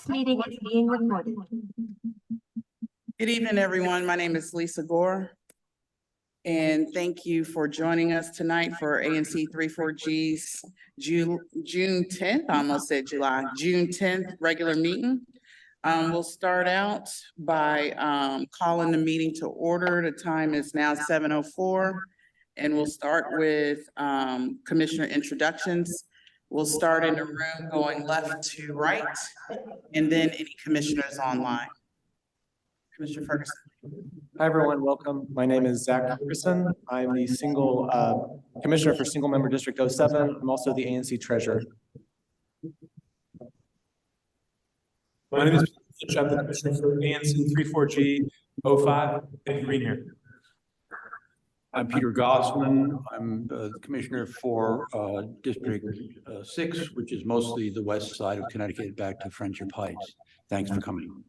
This meeting is being recorded. Good evening, everyone. My name is Lisa Gore. And thank you for joining us tonight for ANC 34G's June 10th, I almost said July, June 10th regular meeting. We'll start out by calling the meeting to order. The time is now 7:04. And we'll start with commissioner introductions. We'll start in the room going left to right, and then any commissioners online. Commissioner Ferguson. Hi, everyone. Welcome. My name is Zach Ferguson. I'm the commissioner for single member District 07. I'm also the ANC treasurer. My name is Lynch. I'm the commissioner for ANC 34G 05. Thank you for being here. I'm Peter Gosselin. I'm the commissioner for District 6, which is mostly the west side of Connecticut back to Friendship Heights. Thanks for coming.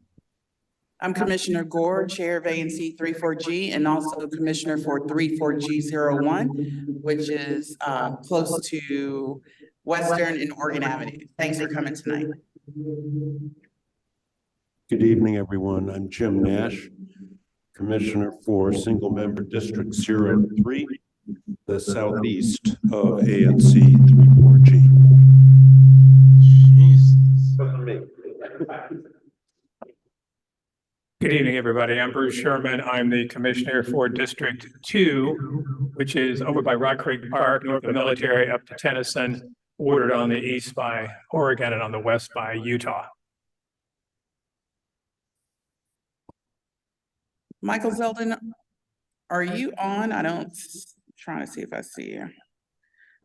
I'm Commissioner Gore, Chair of ANC 34G, and also Commissioner for 34G01, which is close to Western and Oregon Avenue. Thanks for coming tonight. Good evening, everyone. I'm Jim Nash, Commissioner for Single Member District 03, the southeast of ANC 34G. Good evening, everybody. I'm Bruce Sherman. I'm the commissioner for District 2, which is over by Rock Creek Park, north of Military, up to Tennyson, bordered on the east by Oregon and on the west by Utah. Michael Zeldin, are you on? Trying to see if I see you.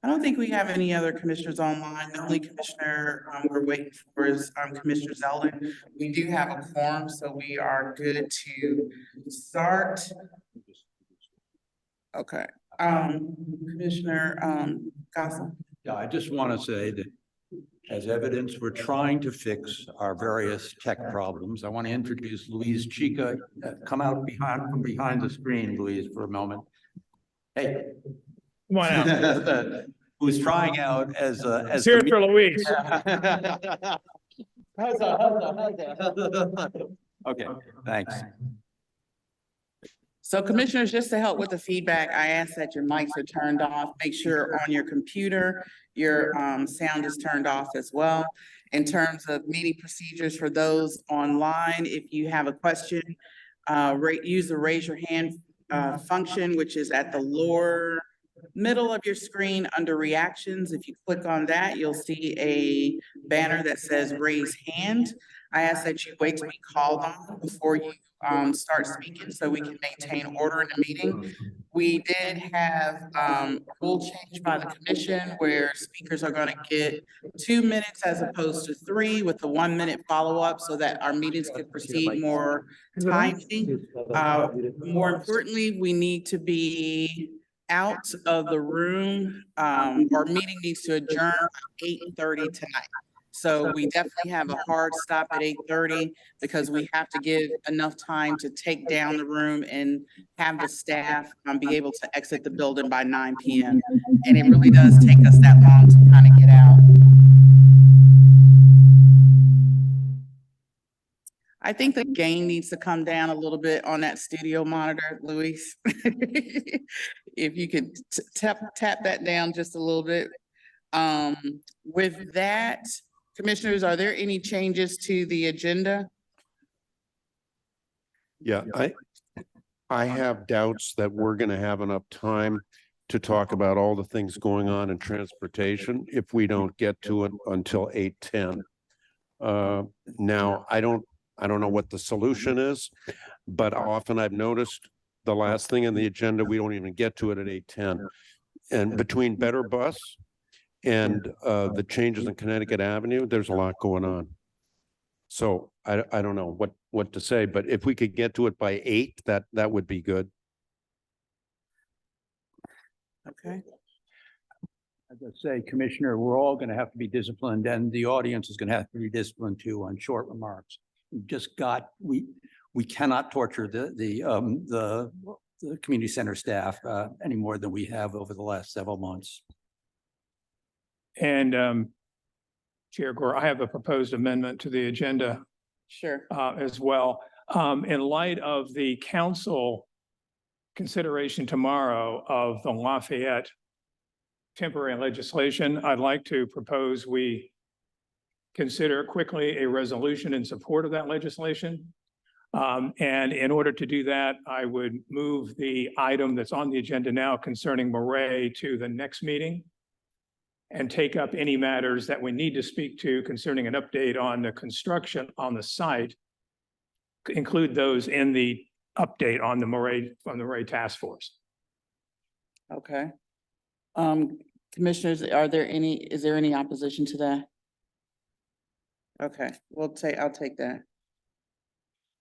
I don't think we have any other commissioners online. The only commissioner we're waiting for is Commissioner Zeldin. We do have a quorum, so we are good to start. Okay. Commissioner Gosselin. Yeah, I just want to say that as evidence, we're trying to fix our various tech problems. I want to introduce Louise Chica. Come out from behind the screen, Louise, for a moment. Hey. Come on out. Who's trying out as Cheers for Louise. Okay, thanks. So commissioners, just to help with the feedback, I ask that your mics are turned off. Make sure on your computer, your sound is turned off as well. In terms of meeting procedures for those online, if you have a question, use the raise your hand function, which is at the lower middle of your screen under reactions. If you click on that, you'll see a banner that says raise hand. I ask that you wait to be called on before you start speaking so we can maintain order in the meeting. We did have a rule change by the commission where speakers are going to get 2 minutes as opposed to 3 with the 1 minute follow-up so that our meetings could proceed more timely. More importantly, we need to be out of the room. Our meeting needs to adjourn at 8:30 tonight. So we definitely have a hard stop at 8:30 because we have to give enough time to take down the room and have the staff be able to exit the building by 9 p.m. And it really does take us that long to kind of get out. I think the gain needs to come down a little bit on that studio monitor, Luis. If you could tap that down just a little bit. With that, commissioners, are there any changes to the agenda? Yeah, I have doubts that we're going to have enough time to talk about all the things going on in transportation if we don't get to it until 8:10. Now, I don't know what the solution is, but often I've noticed the last thing on the agenda, we don't even get to it at 8:10. And between Better Bus and the changes in Connecticut Avenue, there's a lot going on. So I don't know what to say, but if we could get to it by 8, that would be good. Okay. As I say, Commissioner, we're all going to have to be disciplined, and the audience is going to have to be disciplined too on short remarks. We cannot torture the community center staff any more than we have over the last several months. And Chair Gore, I have a proposed amendment to the agenda Sure. as well. In light of the council consideration tomorrow of the Lafayette temporary legislation, I'd like to propose we consider quickly a resolution in support of that legislation. And in order to do that, I would move the item that's on the agenda now concerning Maret to the next meeting and take up any matters that we need to speak to concerning an update on the construction on the site, include those in the update on the Maret Task Force. Okay. Commissioners, is there any opposition to that? Okay, I'll take that.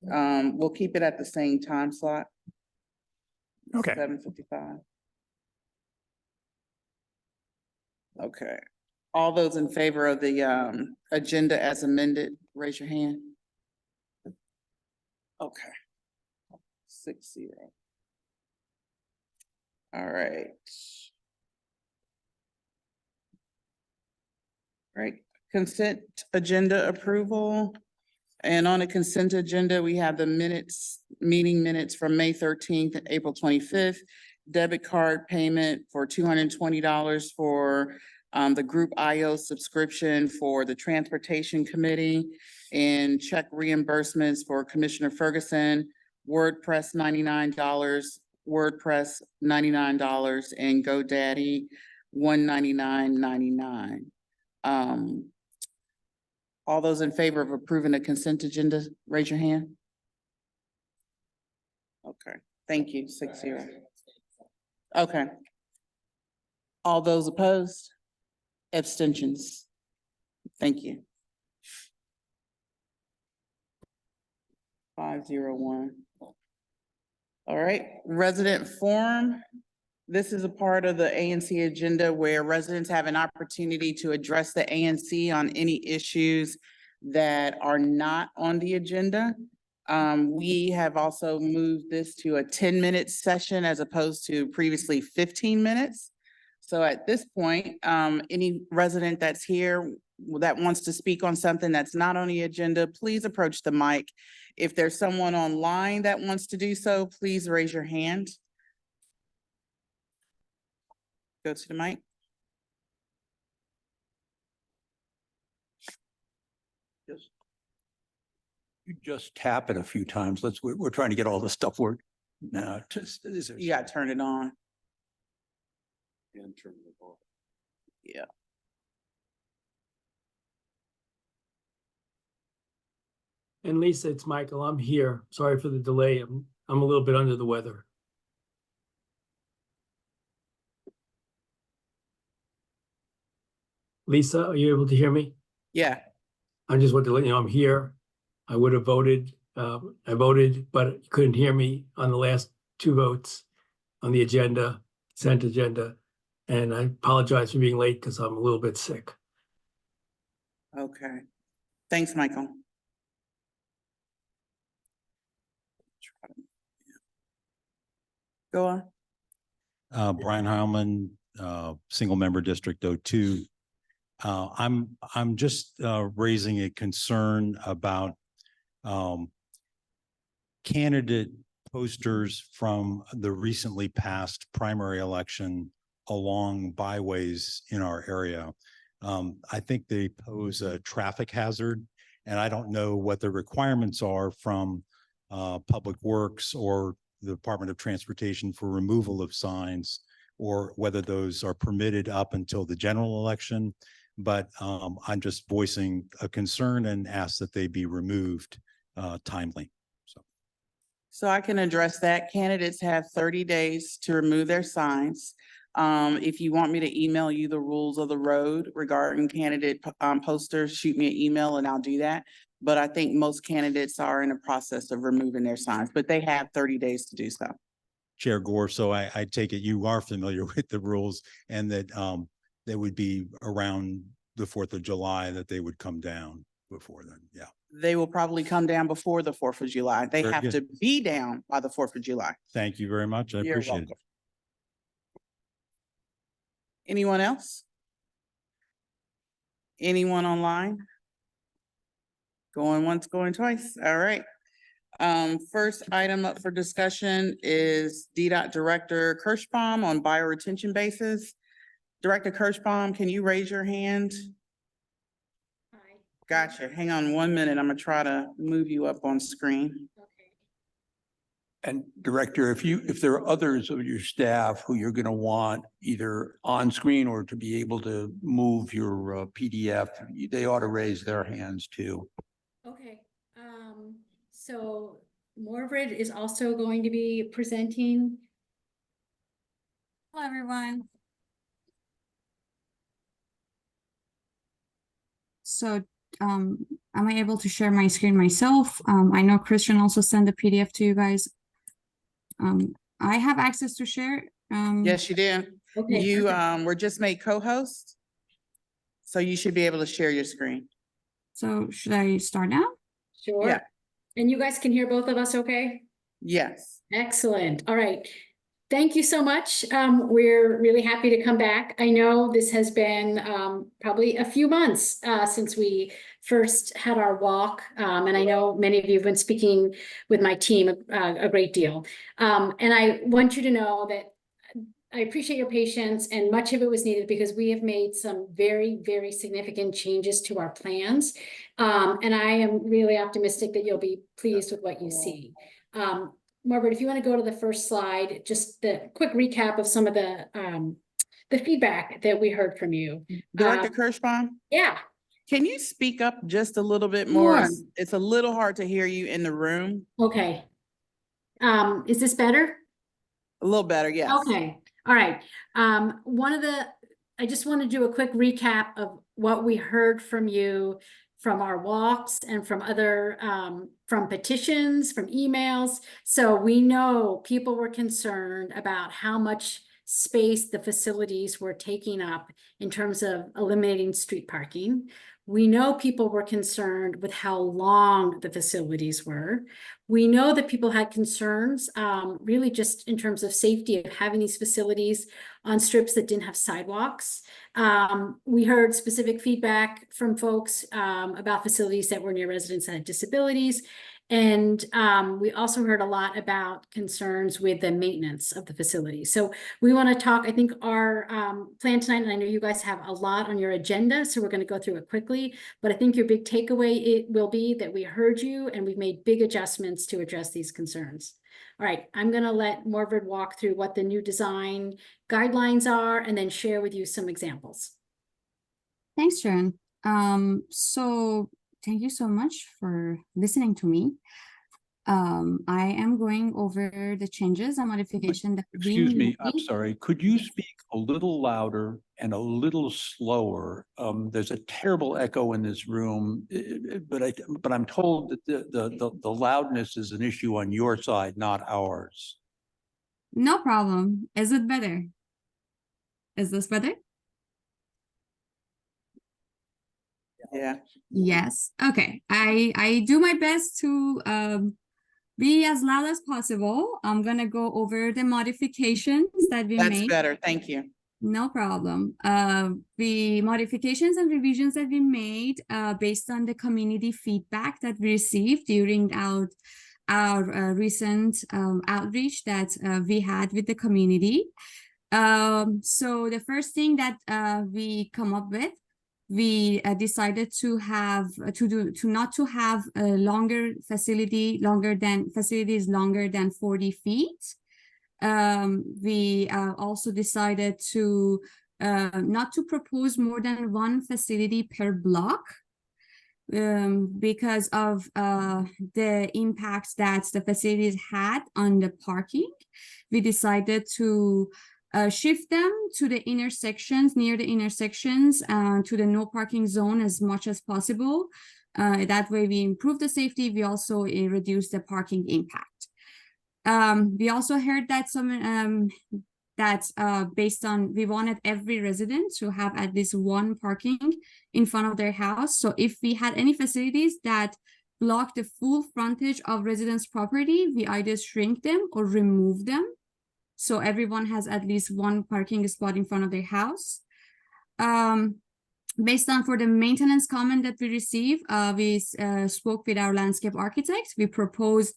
We'll keep it at the same time slot. Okay. 7:55. Okay. All those in favor of the agenda as amended, raise your hand. Okay. 6-0. All right. Right, consent agenda approval. And on a consent agenda, we have the meeting minutes from May 13th and April 25th. Debit card payment for $220 for the group IO subscription for the Transportation Committee, and check reimbursements for Commissioner Ferguson, WordPress $99, WordPress $99, and GoDaddy $199.99. All those in favor of approving the consent agenda, raise your hand. Okay, thank you, 6-0. Okay. All those opposed? Abstentions? Thank you. 5-0-1. All right, resident forum. This is a part of the ANC agenda where residents have an opportunity to address the ANC on any issues that are not on the agenda. We have also moved this to a 10-minute session as opposed to previously 15 minutes. So at this point, any resident that's here that wants to speak on something that's not on the agenda, please approach the mic. If there's someone online that wants to do so, please raise your hand. Go to the mic. You just tap it a few times. We're trying to get all this stuff worked. No, You gotta turn it on. And turn it off. Yeah. And Lisa, it's Michael. I'm here. Sorry for the delay. I'm a little bit under the weather. Lisa, are you able to hear me? Yeah. I just want to let you know I'm here. I would have voted. I voted, but you couldn't hear me on the last 2 votes on the agenda, consent agenda. And I apologize for being late because I'm a little bit sick. Okay. Thanks, Michael. Go on. Brian Heilman, single member District 02. I'm just raising a concern about candidate posters from the recently passed primary election along byways in our area. I think they pose a traffic hazard, and I don't know what the requirements are from Public Works or the Department of Transportation for removal of signs, or whether those are permitted up until the general election. But I'm just voicing a concern and ask that they be removed timely. So I can address that. Candidates have 30 days to remove their signs. If you want me to email you the rules of the road regarding candidate posters, shoot me an email and I'll do that. But I think most candidates are in the process of removing their signs, but they have 30 days to do so. Chair Gore, so I take it you are familiar with the rules, and that they would be around the 4th of July that they would come down before then. Yeah. They will probably come down before the 4th of July. They Very have good. to be down by the 4th of July. Thank you very much. I You're appreciate it. welcome. Anyone else? Anyone online? Going once, going twice. All right. First item up for discussion is DDOT Director Kershbaum on bioretention basis. Director Kershbaum, can you raise your hand? Gotcha. Hang on 1 minute. I'm gonna try to move you up on screen. And Director, if there are others of your staff who you're going to want either on screen or to be able to move your PDF, they ought to raise their hands too. Okay, so Morvarid is also going to be presenting. Hello, everyone. So am I able to share my screen myself? I know Christian also sent the PDF to you guys. I have access to share. Yes, you do. Okay, You perfect. were just made co-host. So you should be able to share your screen. So should I start now? Sure. Yeah. And you guys can hear both of us okay? Yes. Excellent. All right. Thank you so much. We're really happy to come back. I know this has been probably a few months since we first had our walk. And I know many of you have been speaking with my team a great deal. And I want you to know that I appreciate your patience, and much of it was needed because we have made some very, very significant changes to our plans. And I am really optimistic that you'll be pleased with what you see. Margaret, if you want to go to the first slide, just the quick recap of some of the feedback that we heard from you. Director Kershbaum, Yeah. can you speak up just a little bit more? Sure. It's a little hard to hear you in the room. Okay. Is this better? A little better, yes. Okay. All right. I just want to do a quick recap of what we heard from you from our walks and from other, from petitions, from emails. So we know people were concerned about how much space the facilities were taking up in terms of eliminating street parking. We know people were concerned with how long the facilities were. We know that people had concerns, really just in terms of safety of having these facilities on strips that didn't have sidewalks. We heard specific feedback from folks about facilities that were near residents that had disabilities. And we also heard a lot about concerns with the maintenance of the facility. So we want to talk, I think our plan tonight, and I know you guys have a lot on your agenda, so we're going to go through it quickly, but I think your big takeaway it will be that we heard you and we've made big adjustments to address these concerns. All right, I'm going to let Morvarid walk through what the new design guidelines are and then share with you some examples. Thanks, Sharon. So thank you so much for listening to me. I am going over the changes and modification that Excuse we me, I'm made. sorry. Could you speak a little louder and a little slower? There's a terrible echo in this room, but I'm told that the loudness is an issue on your side, not ours. No problem. Is it better? Is this better? Yeah. Yes. Okay. I do my best to be as loud as possible. I'm gonna go over the modifications that we That's made. better. Thank you. No problem. The modifications and revisions that we made based on the community feedback that we received during our recent outreach that we had with the community. So the first thing that we come up with, we decided to have not to have a longer facilities longer than 40 feet. We also decided to not to propose more than one facility per block because of the impacts that the facilities had on the parking. We decided to shift them to the intersections, near the intersections, to the no parking zone as much as possible. That way we improve the safety. We also reduce the parking impact. We also heard that based on, we wanted every resident to have at least one parking in front of their house. So if we had any facilities that block the full frontage of residents' property, we either shrink them or remove them. So everyone has at least one parking spot in front of their house. based on for the maintenance comment that we received, we spoke with our landscape architect. We proposed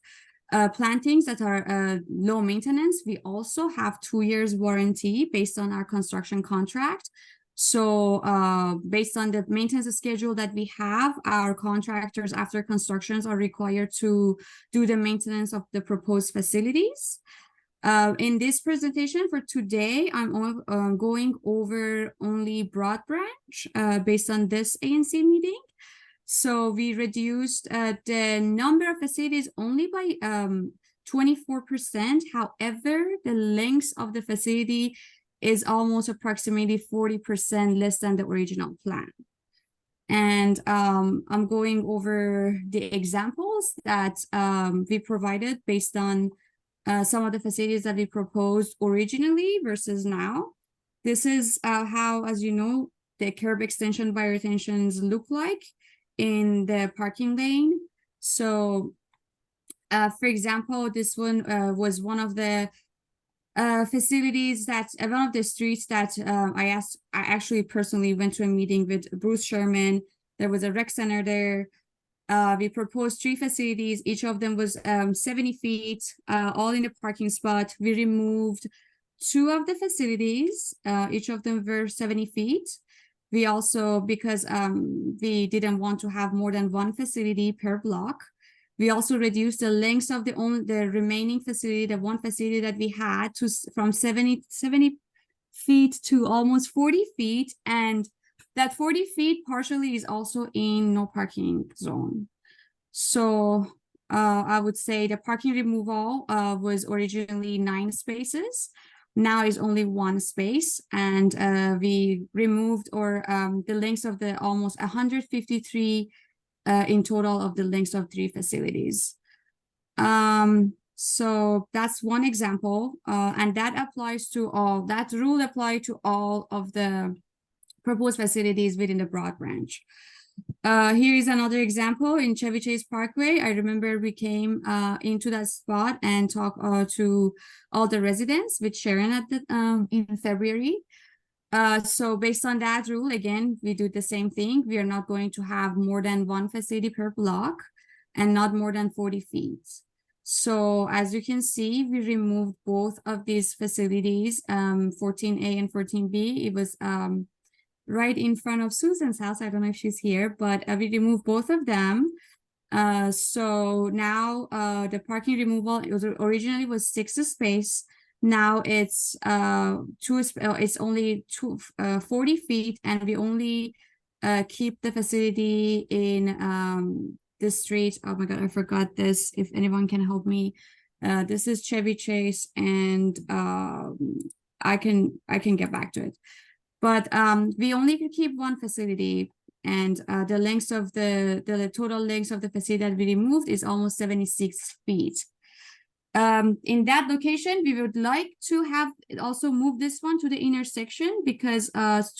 plantings that are low maintenance. We also have 2 years warranty based on our construction contract. So based on the maintenance schedule that we have, our contractors after constructions are required to do the maintenance of the proposed facilities. In this presentation for today, I'm going over only Broad Branch based on this ANC meeting. So we reduced the number of facilities only by 24%. However, the length of the facility is almost approximately 40% less than the original plan. And I'm going over the examples that we provided based on some of the facilities that we proposed originally versus now. This is how, as you know, the curb extension by retentions look like in the parking lane. So, for example, this one was one of the facilities that one of the streets that I actually personally went to a meeting with Bruce Sherman. There was a rec center there. We proposed 3 facilities. Each of them was 70 feet, all in a parking spot. We removed 2 of the facilities. Each of them were 70 feet. We also, because we didn't want to have more than 1 facility per block, we also reduced the length of the remaining facility, the 1 facility that we had, from 70 feet to almost 40 feet. And that 40 feet partially is also in no parking zone. So I would say the parking removal was originally 9 spaces. Now is only 1 space, and we removed the lengths of the almost 153 in total of the lengths of 3 facilities. So that's one example, and that applies to all. That rule applies to all of the proposed facilities within the Broad Branch. Here is another example in Chevy Chase Parkway. I remember we came into that spot and talked to all the residents with Sharon at the in February. So based on that rule, again, we do the same thing. We are not going to have more than 1 facility per block and not more than 40 feet. So as you can see, we removed both of these facilities, 14A and 14B. It was right in front of Susan's house. I don't know if she's here, but we removed both of them. So now the parking removal, it was originally was 6 space. Now it's it's only 40 feet, and we only keep the facility in the street. Oh my God, I forgot this. If anyone can help me, this is Chevy Chase, and I can get back to it. But we only could keep 1 facility, and the length of the total length of the facility that we removed is almost 76 feet. In that location, we would like to have also move this one to the intersection because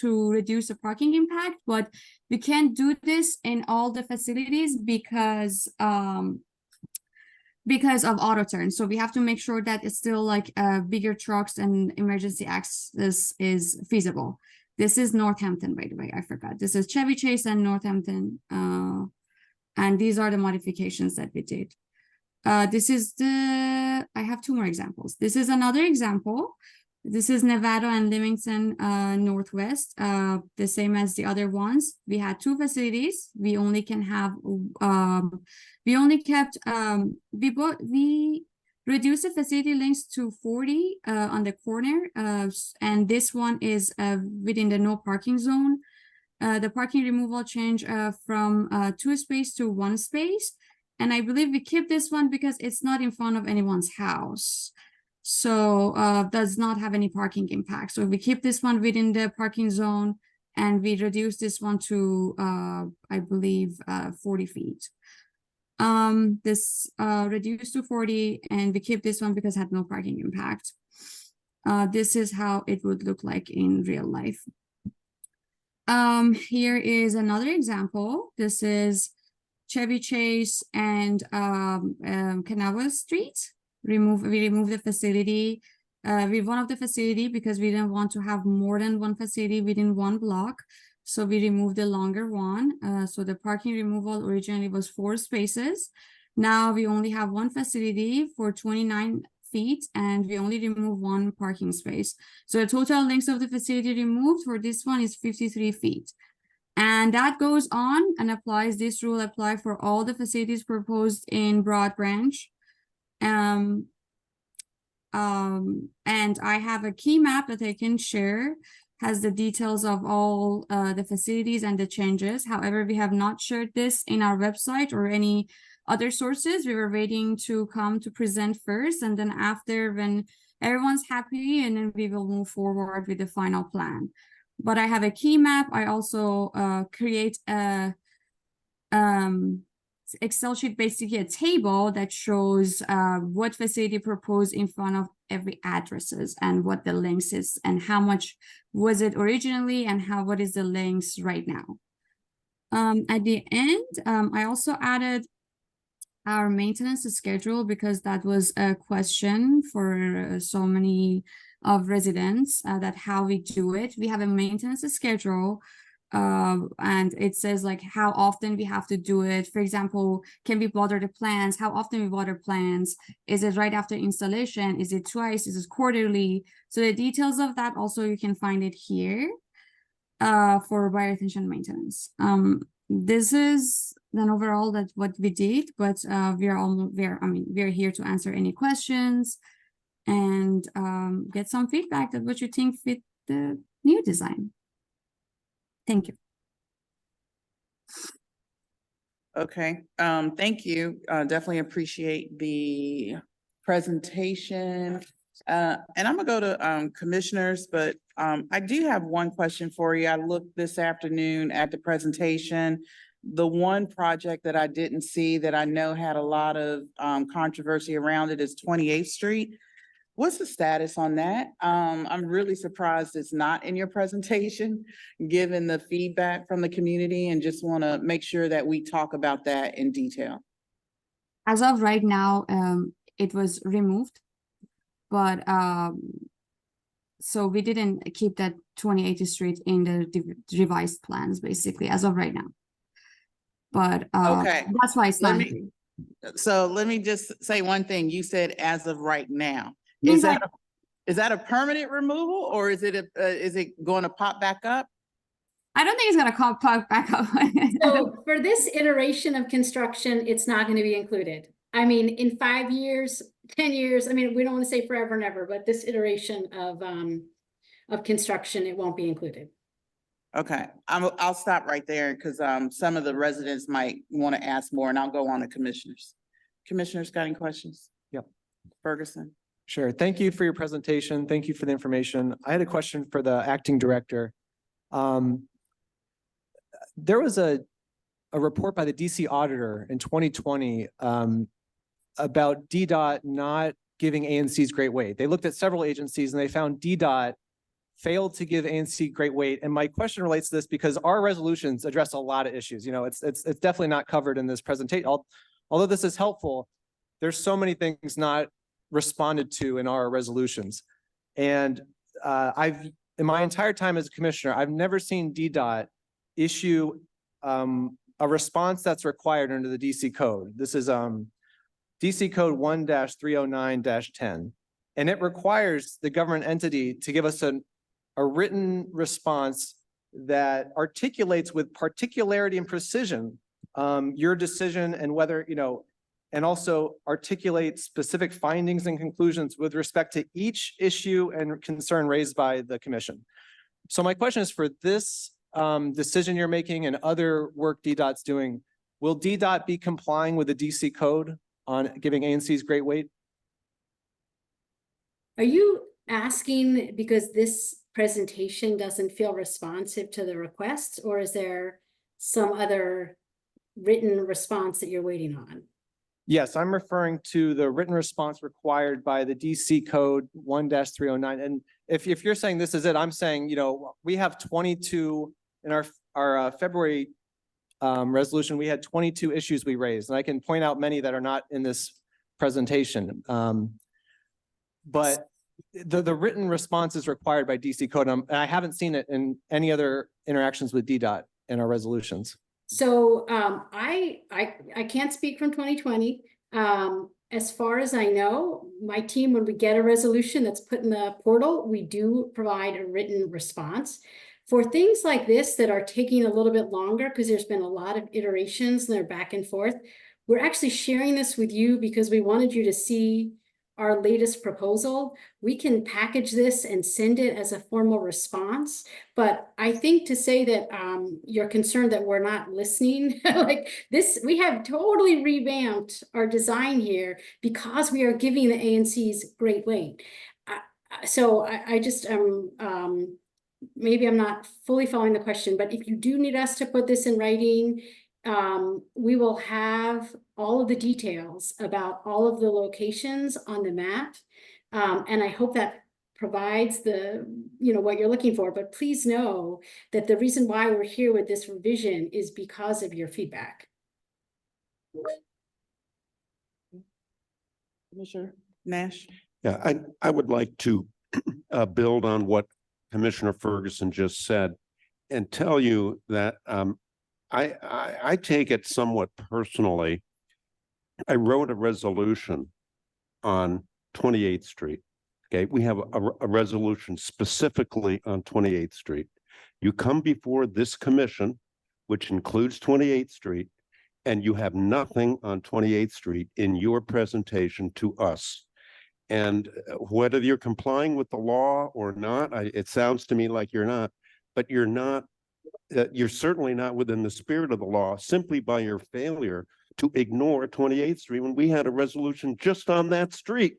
to reduce the parking impact, but we can't do this in all the facilities because of auto turn. So we have to make sure that it's still like bigger trucks and emergency access is feasible. This is Northampton, by the way, I forgot. This is Chevy Chase and Northampton. And these are the modifications that we did. This is I have 2 more examples. This is another example. This is Nevada and Livingston Northwest, the same as the other ones. We had 2 facilities. We only can have, we only kept, we reduced the facility lengths to 40 on the corner. And this one is within the no parking zone. The parking removal change from 2 space to 1 space. And I believe we keep this one because it's not in front of anyone's house. So does not have any parking impact. So we keep this one within the parking zone, and we reduce this one to, I believe, 40 feet. This reduced to 40, and we keep this one because it had no parking impact. This is how it would look like in real life. Here is another example. This is Chevy Chase and Kanawha Street. We remove the facility. We one of the facility because we didn't want to have more than 1 facility within 1 block. So we removed the longer one. So the parking removal originally was 4 spaces. Now we only have one facility for 29 feet and we only remove 1 parking space. So the total length of the facility removed for this one is 53 feet. And that goes on and applies, this rule apply for all the facilities proposed in Broad Branch. And I have a key map that I can share, has the details of all the facilities and the changes. However, we have not shared this in our website or any other sources. We were waiting to come to present first, and then after, when everyone's happy, and then we will move forward with the final plan. But I have a key map. I also create a Excel sheet, basically a table that shows what facility proposed in front of every addresses and what the length is and how much was it originally and what is the length right now. At the end, I also added our maintenance schedule because that was a question for so many of residents that how we do it. We have a maintenance schedule and it says like how often we have to do it. For example, can we water the plants? How often we water plants? Is it right after installation? Is it twice? Is it quarterly? So the details of that also you can find it here for buyer retention maintenance. This is then overall that's what we did, but we're here to answer any questions and get some feedback of what you think fit the new design. Thank you. Okay, thank you. Definitely appreciate the presentation. And I'm gonna go to commissioners, but I do have one question for you. I looked this afternoon at the presentation. The one project that I didn't see that I know had a lot of controversy around it is 28th Street. What's the status on that? I'm really surprised it's not in your presentation, given the feedback from the community, and just want to make sure that we talk about that in detail. As of right now, it was removed, but so we didn't keep that 28th Street in the revised plans, basically, as of right now. But okay, that's why it's not. So let me just say one thing. You said as of right now. Means Is that a permanent removal, or is it going to pop back up? I don't think it's going to pop back up. So for this iteration of construction, it's not going to be included. I mean, in 5 years, 10 years, I mean, we don't want to say forever and ever, but this iteration of construction, it won't be included. Okay, I'll stop right there because some of the residents might want to ask more, and I'll go on to commissioners. Commissioners got any questions? Yep. Ferguson. Sure. Thank you for your presentation. Thank you for the information. I had a question for the acting director. There was a report by the DC auditor in 2020 about DDOT not giving ANCs great weight. They looked at several agencies and they found DDOT failed to give ANC great weight. And my question relates to this because our resolutions address a lot of issues. You know, it's definitely not covered in this presentation. Although this is helpful, there's so many things not responded to in our resolutions. And in my entire time as a commissioner, I've never seen DDOT issue a response that's required under the DC code. This is DC code 1-309-10. And it requires the government entity to give us a written response that articulates with particularity and precision your decision and whether, you know, and also articulate specific findings and conclusions with respect to each issue and concern raised by the commission. So my question is for this decision you're making and other work DDOT's doing, will DDOT be complying with the DC code on giving ANCs great weight? Are you asking because this presentation doesn't feel responsive to the request, or is there some other written response that you're waiting on? Yes, I'm referring to the written response required by the DC code 1-309. And if you're saying this is it, I'm saying, you know, we have 22 in our February resolution, we had 22 issues we raised, and I can point out many that are not in this presentation. But the written response is required by DC code, and I haven't seen it in any other interactions with DDOT in our resolutions. So I can't speak from 2020. As far as I know, my team, when we get a resolution that's put in the portal, we do provide a written response. For things like this that are taking a little bit longer, because there's been a lot of iterations and they're back and forth, we're actually sharing this with you because we wanted you to see our latest proposal. We can package this and send it as a formal response. But I think to say that you're concerned that we're not listening, like this, we have totally revamped our design here because we are giving the ANCs great weight. So I just maybe I'm not fully following the question, but if you do need us to put this in writing, we will have all of the details about all of the locations on the map. And I hope that provides the, what you're looking for, but please know that the reason why we're here with this revision is because of your feedback. Commissioner Nash? Yeah, I would like to build on what Commissioner Ferguson just said and tell you that I take it somewhat personally. I wrote a resolution on 28th Street. Okay, we have a resolution specifically on 28th Street. You come before this commission, which includes 28th Street, and you have nothing on 28th Street in your presentation to us. And whether you're complying with the law or not, it sounds to me like you're not, but you're not. You're certainly not within the spirit of the law simply by your failure to ignore 28th Street when we had a resolution just on that street.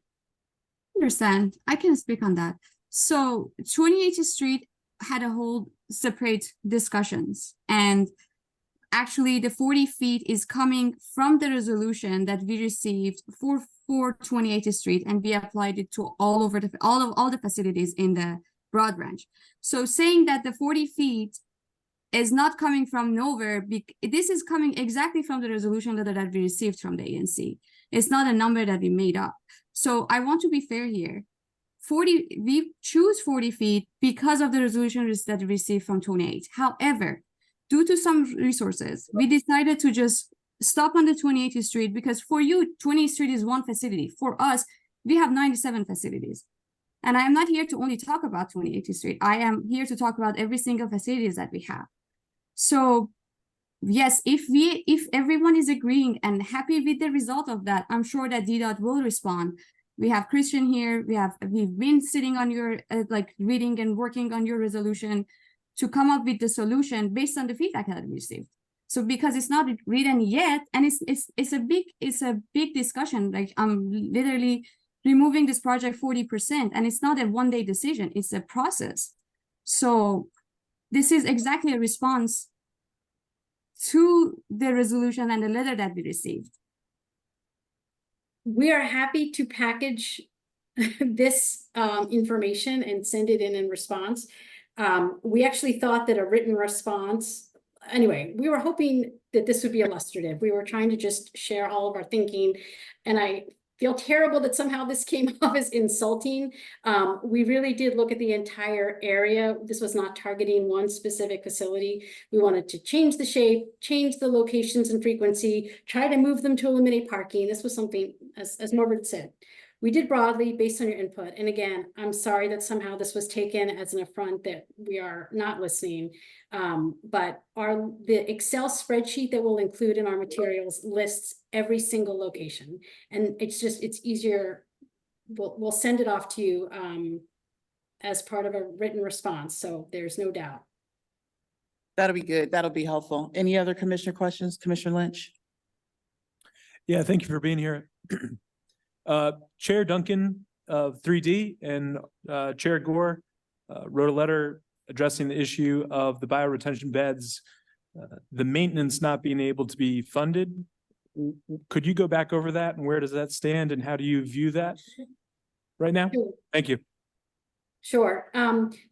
Understand. I can speak on that. So 28th Street had a whole separate discussions, and actually the 40 feet is coming from the resolution that we received for 28th Street, and we applied it to all over all the facilities in the Broad Branch. So saying that the 40 feet is not coming from nowhere, this is coming exactly from the resolution letter that we received from the ANC. It's not a number that we made up. So I want to be fair here. We choose 40 feet because of the resolution that we received from 28. However, due to some resources, we decided to just stop on the 28th Street because for you, 28th Street is one facility. For us, we have 97 facilities. And I am not here to only talk about 28th Street. I am here to talk about every single facilities that we have. So yes, if everyone is agreeing and happy with the result of that, I'm sure that DDOT will respond. We have Christian here. We've been sitting on your reading and working on your resolution to come up with the solution based on the feedback that we received. So because it's not written yet, and it's a big discussion. Like I'm literally removing this project 40%, and it's not a one-day decision. It's a process. So this is exactly a response to the resolution and the letter that we received. We are happy to package this information and send it in response. We actually thought that a written response, anyway, we were hoping that this would be illustrative. We were trying to just share all of our thinking, and I feel terrible that somehow this came off as insulting. We really did look at the entire area. This was not targeting one specific facility. We wanted to change the shape, change the locations and frequency, try to move them to eliminate parking. This was something, as Morvarid said, we did broadly based on your input. And again, I'm sorry that somehow this was taken as an affront that we are not listening. But the Excel spreadsheet that we'll include in our materials lists every single location. And it's easier. We'll send it off to you as part of a written response. So there's no doubt. That'll be good. That'll be helpful. Any other commissioner questions? Commissioner Lynch? Yeah, thank you for being here. Chair Duncan of 3D and Chair Gore wrote a letter addressing the issue of the bioretention beds, the maintenance not being able to be funded. Could you go back over that, and where does that stand, and how do you view that right now? Sure. Thank you. Sure.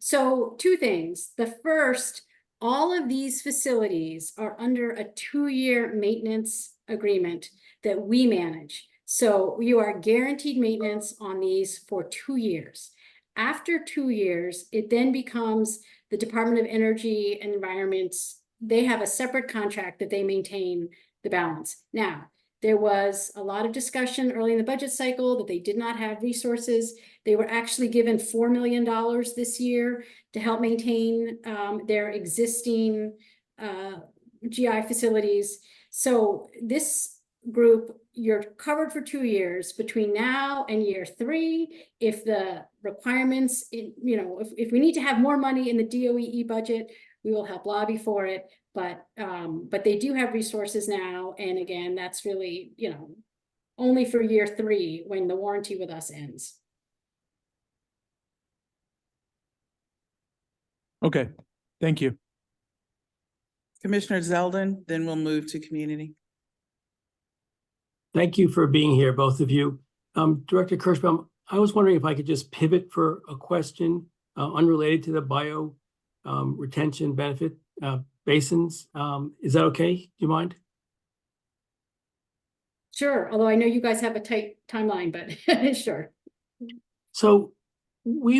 So two things. The first, all of these facilities are under a 2-year maintenance agreement that we manage. So you are guaranteed maintenance on these for 2 years. After 2 years, it then becomes the Department of Energy and Environment's, they have a separate contract that they maintain the balance. Now, there was a lot of discussion early in the budget cycle that they did not have resources. They were actually given $4 million this year to help maintain their existing GI facilities. So this group, you're covered for 2 years. Between now and year 3, if the requirements, if we need to have more money in the DOE budget, we will help lobby for it. But they do have resources now. And again, that's really, only for year 3 when the warranty with us ends. Okay, thank you. Commissioner Zeldin, then we'll move to community. Thank you for being here, both of you. Director Kershbaum, I was wondering if I could just pivot for a question unrelated to the bio retention benefit basins. Is that okay? Do you mind? Sure, although I know you guys have a tight timeline, but sure. So we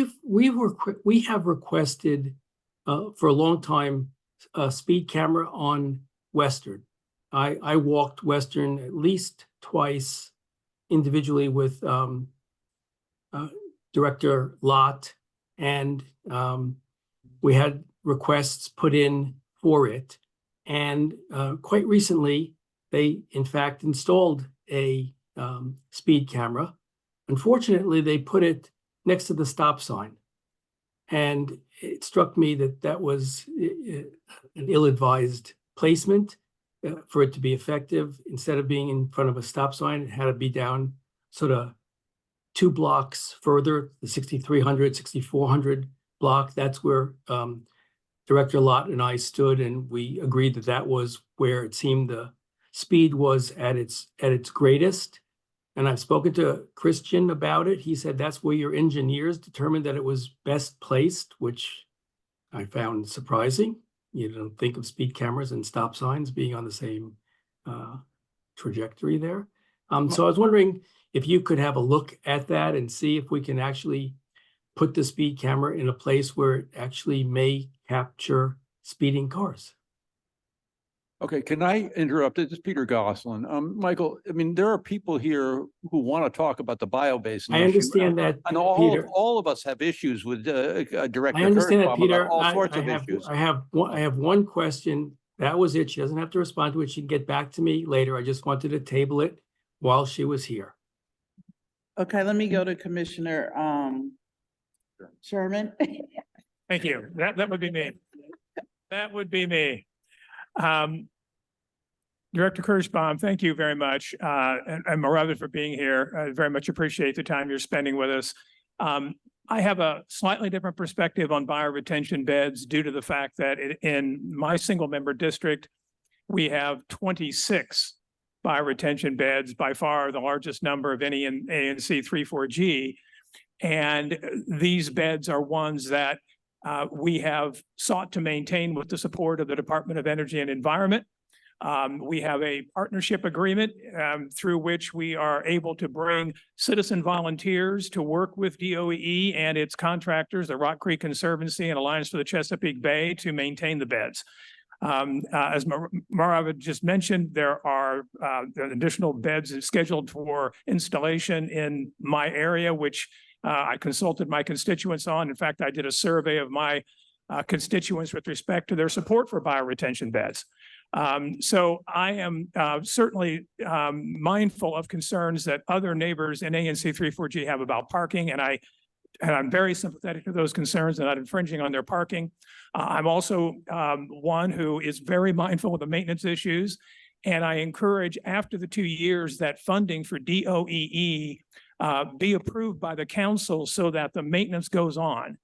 have requested for a long time a speed camera on Western. I walked Western at least twice individually with Director Lott, and we had requests put in for it. And quite recently, they in fact installed a speed camera. Unfortunately, they put it next to the stop sign. And it struck me that that was an ill-advised placement for it to be effective. Instead of being in front of a stop sign, it had to be down sort of 2 blocks further, the 6300, 6400 block. That's where Director Lott and I stood, and we agreed that that was where it seemed the speed was at its greatest. And I've spoken to Christian about it. He said that's where your engineers determined that it was best placed, which I found surprising. You don't think of speed cameras and stop signs being on the same trajectory there. So I was wondering if you could have a look at that and see if we can actually put the speed camera in a place where it actually may capture speeding cars. Okay, can I interrupt? This is Peter Gosselin. Michael, I mean, there are people here who want to talk about the biobasin. I understand that, And Peter. all of us have issues with Director I understand that, Kershbaum Peter. about all sorts of issues. I have one question. That was it. She doesn't have to respond to it. She can get back to me later. I just wanted to table it while she was here. Okay, let me go to Commissioner Sherman. Thank you. That would be me. That would be me. Director Kershbaum, thank you very much. And Morvarid for being here. I very much appreciate the time you're spending with us. I have a slightly different perspective on bioretention beds due to the fact that in my single member district, we have 26 bioretention beds, by far the largest number of any in ANC 34G. And these beds are ones that we have sought to maintain with the support of the Department of Energy and Environment. We have a partnership agreement through which we are able to bring citizen volunteers to work with DOE and its contractors, the Rock Creek Conservancy and Alliance for the Chesapeake Bay, to maintain the beds. As Morvarid just mentioned, there are additional beds scheduled for installation in my area, which I consulted my constituents on. In fact, I did a survey of my constituents with respect to their support for bioretention beds. So I am certainly mindful of concerns that other neighbors in ANC 34G have about parking, and I'm very sympathetic to those concerns and not infringing on their parking. I'm also one who is very mindful of the maintenance issues, and I encourage after the 2 years that funding for DOEE be approved by the council so that the maintenance goes on.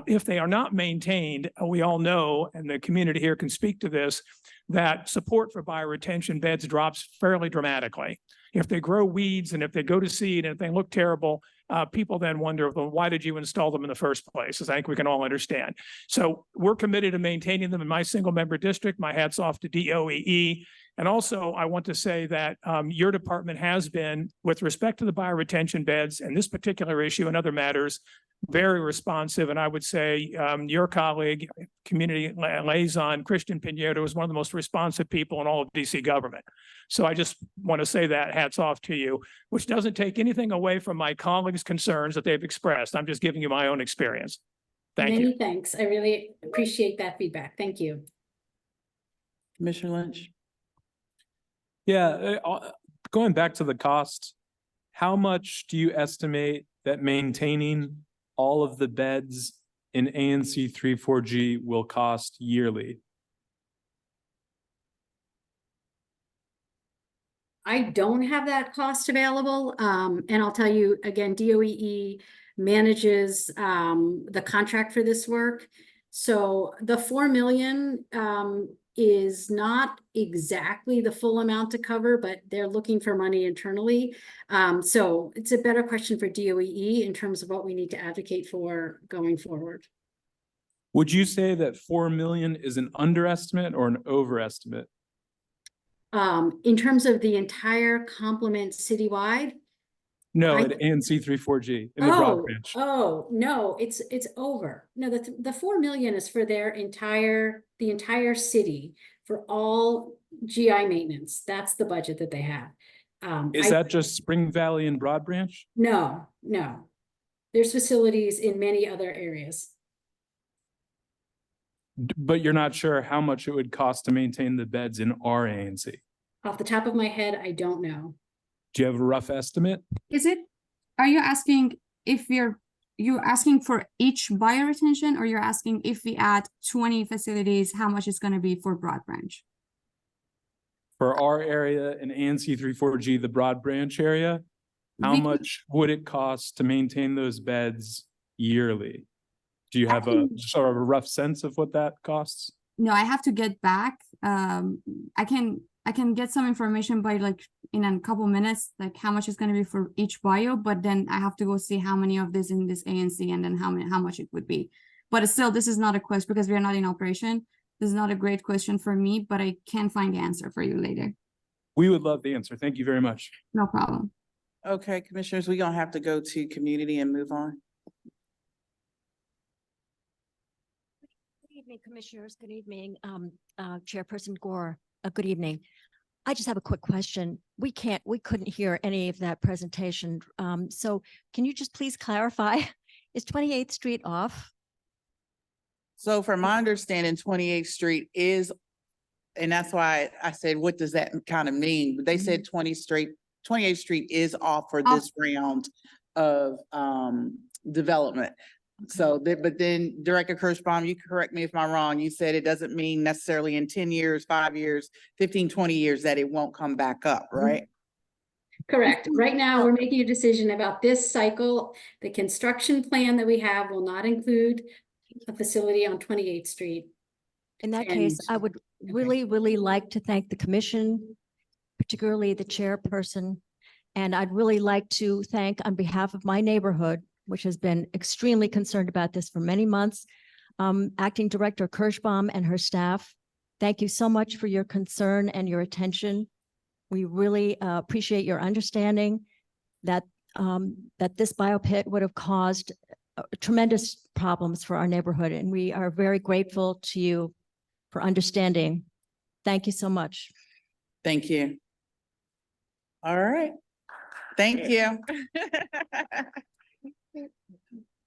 If they are not maintained, we all know, and the community here can speak to this, that support for bioretention beds drops fairly dramatically. If they grow weeds and if they go to seed and if they look terrible, people then wonder, well, why did you install them in the first place? As I think we can all understand. So we're committed to maintaining them in my single member district. My hat's off to DOEE. And also, I want to say that your department has been, with respect to the bioretention beds and this particular issue and other matters, very responsive. And I would say your colleague, community liaison, Christian Pinheiro, is one of the most responsive people in all of DC government. So I just want to say that, hats off to you, which doesn't take anything away from my colleagues' concerns that they've expressed. I'm just giving you my own experience. Thank you. Many thanks. I really appreciate that feedback. Thank you. Commissioner Lynch? Yeah, going back to the cost, how much do you estimate that maintaining all of the beds in ANC 34G will cost yearly? I don't have that cost available. And I'll tell you again, DOE manages the contract for this work. So the 4 million is not exactly the full amount to cover, but they're looking for money internally. So it's a better question for DOE in terms of what we need to advocate for going forward. Would you say that 4 million is an underestimate or an overestimate? In terms of the entire complement citywide? No, I- at ANC 34G in the broad branch. Oh, no, it's over. No, the 4 million is for the entire city for all GI maintenance. That's the budget that they have. Is that just Spring Valley and Broad Branch? No. There's facilities in many other areas. But you're not sure how much it would cost to maintain the beds in our ANC? Off the top of my head, I don't know. Do you have a rough estimate? Are you asking if you're asking for each bioretention, or you're asking if we add 20 facilities, how much it's going to be for Broad Branch? For our area in ANC 34G, the Broad Branch area, how We can- much would it cost to maintain those beds yearly? Do you have a sort of a rough sense of what that costs? No, I have to get back. I can get some information by like in a couple minutes, like how much it's going to be for each bio, but then I have to go see how many of this in this ANC and then how much it would be. But still, this is not a question because we are not in operation. This is not a great question for me, but I can find the answer for you later. We would love the answer. Thank you very much. No problem. Okay, commissioners, we're gonna have to go to community and move on. Good evening, commissioners. Good evening, Chairperson Gore. Good evening. I just have a quick question. We couldn't hear any of that presentation. So can you just please clarify, is 28th Street off? So from my understanding, 28th Street is, and that's why I said, what does that kind of mean? But they said 28th Street is off for this round of development. So, but then Director Kershbaum, you correct me if I'm wrong, you said it doesn't mean necessarily in 10 years, 5 years, 15, 20 years that it won't come back up, right? Correct. Right now, we're making a decision about this cycle. The construction plan that we have will not include a facility on 28th Street. In that case, I would really, really like to thank the commission, particularly the chairperson. And I'd really like to thank on behalf of my neighborhood, which has been extremely concerned about this for many months, Acting Director Kershbaum and her staff. Thank you so much for your concern and your attention. We really appreciate your understanding that this biopit would have caused tremendous problems for our neighborhood, and we are very grateful to you for understanding. Thank you so much. Thank you. All right. Thank you.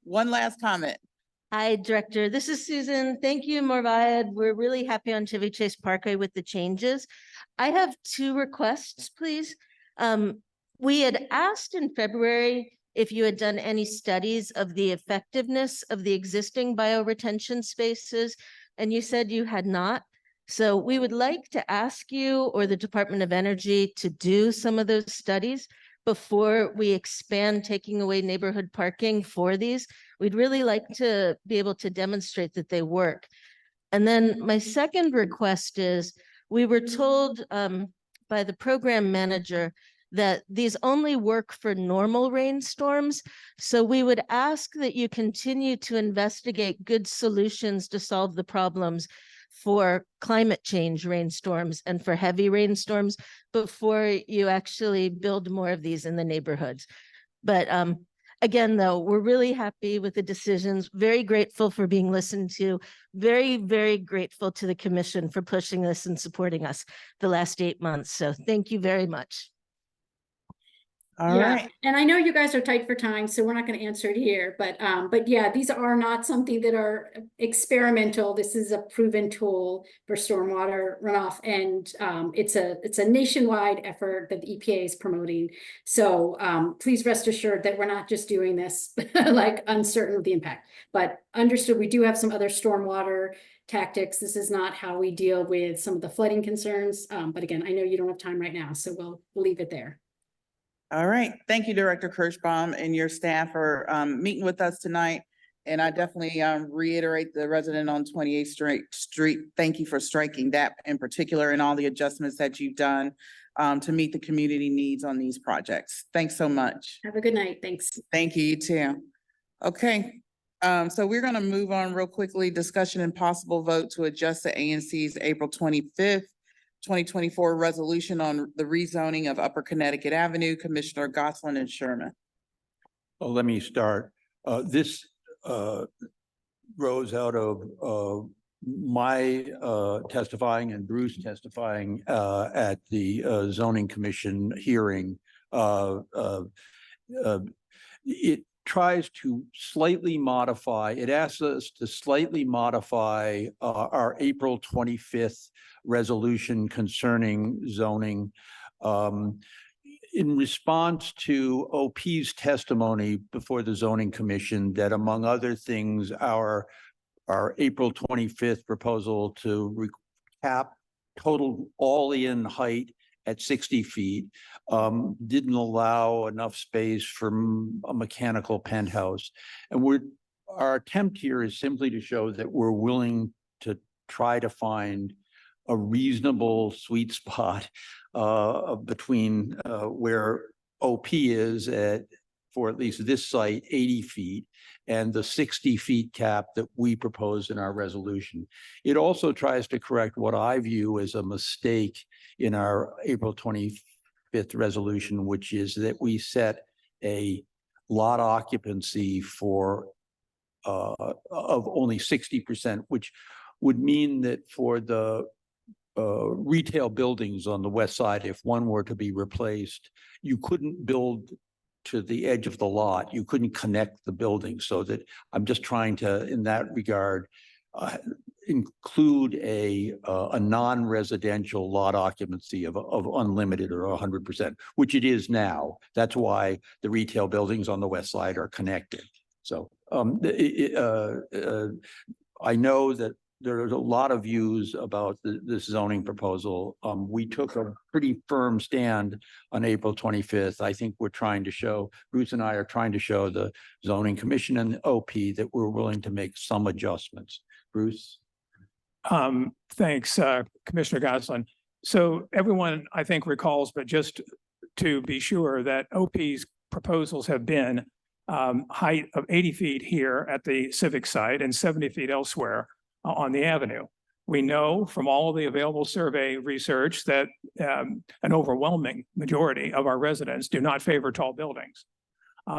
One last comment. Hi, Director. This is Susan. Thank you, Morvarid. We're really happy on Chevy Chase Parkway with the changes. I have 2 requests, please. We had asked in February if you had done any studies of the effectiveness of the existing bioretention spaces, and you said you had not. So we would like to ask you or the Department of Energy to do some of those studies before we expand taking away neighborhood parking for these. We'd really like to be able to demonstrate that they work. And then my second request is, we were told by the program manager that these only work for normal rainstorms. So we would ask that you continue to investigate good solutions to solve the problems for climate change rainstorms and for heavy rainstorms before you actually build more of these in the neighborhoods. But Again, though, we're really happy with the decisions, very grateful for being listened to, very, very grateful to the commission for pushing this and supporting us the last 8 months. So thank you very much. All Yeah, right. and I know you guys are tight for time, so we're not going to answer it here, but yeah, these are not something that are experimental. This is a proven tool for stormwater runoff, and it's a nationwide effort that the EPA is promoting. So please rest assured that we're not just doing this like uncertain of the impact, but understood we do have some other stormwater tactics. This is not how we deal with some of the flooding concerns. But again, I know you don't have time right now, so we'll leave it there. All right. Thank you, Director Kershbaum and your staff for meeting with us tonight. And I definitely reiterate the resident on 28th Street. Thank you for striking that in particular and all the adjustments that you've done to meet the community needs on these projects. Thanks so much. Have a good night. Thanks. Thank you, you too. Okay. So we're going to move on real quickly. Discussion and possible vote to adjust the ANC's April 25th, 2024 resolution on the rezoning of Upper Connecticut Avenue, Commissioner Gosselin and Sherman. Well, let me start. This rose out of my testifying and Bruce testifying at the zoning commission hearing. It tries to slightly modify, it asks us to slightly modify our April 25th resolution concerning zoning. In response to OP's testimony before the zoning commission that among other things, our April 25th proposal to cap total all-in height at 60 feet didn't allow enough space for a mechanical penthouse. And our attempt here is simply to show that we're willing to try to find a reasonable sweet spot between where OP is for at least this site, 80 feet, and the 60 feet cap that we propose in our resolution. It also tries to correct what I view as a mistake in our April 25th resolution, which is that we set a lot occupancy for of only 60%, which would mean that for the retail buildings on the west side, if one were to be replaced, you couldn't build to the edge of the lot. You couldn't connect the buildings, so that I'm just trying to, in that regard, include a non-residential lot occupancy of unlimited or 100%, which it is now. That's why the retail buildings on the west side are connected. So I know that there's a lot of views about this zoning proposal. We took a pretty firm stand on April 25th. I think we're trying to show, Bruce and I are trying to show the zoning commission and the OP that we're willing to make some adjustments. Bruce? Thanks, Commissioner Gosselin. So everyone, I think, recalls, but just to be sure, that OP's proposals have been height of 80 feet here at the civic site and 70 feet elsewhere on the avenue. We know from all of the available survey research that an overwhelming majority of our residents do not favor tall buildings.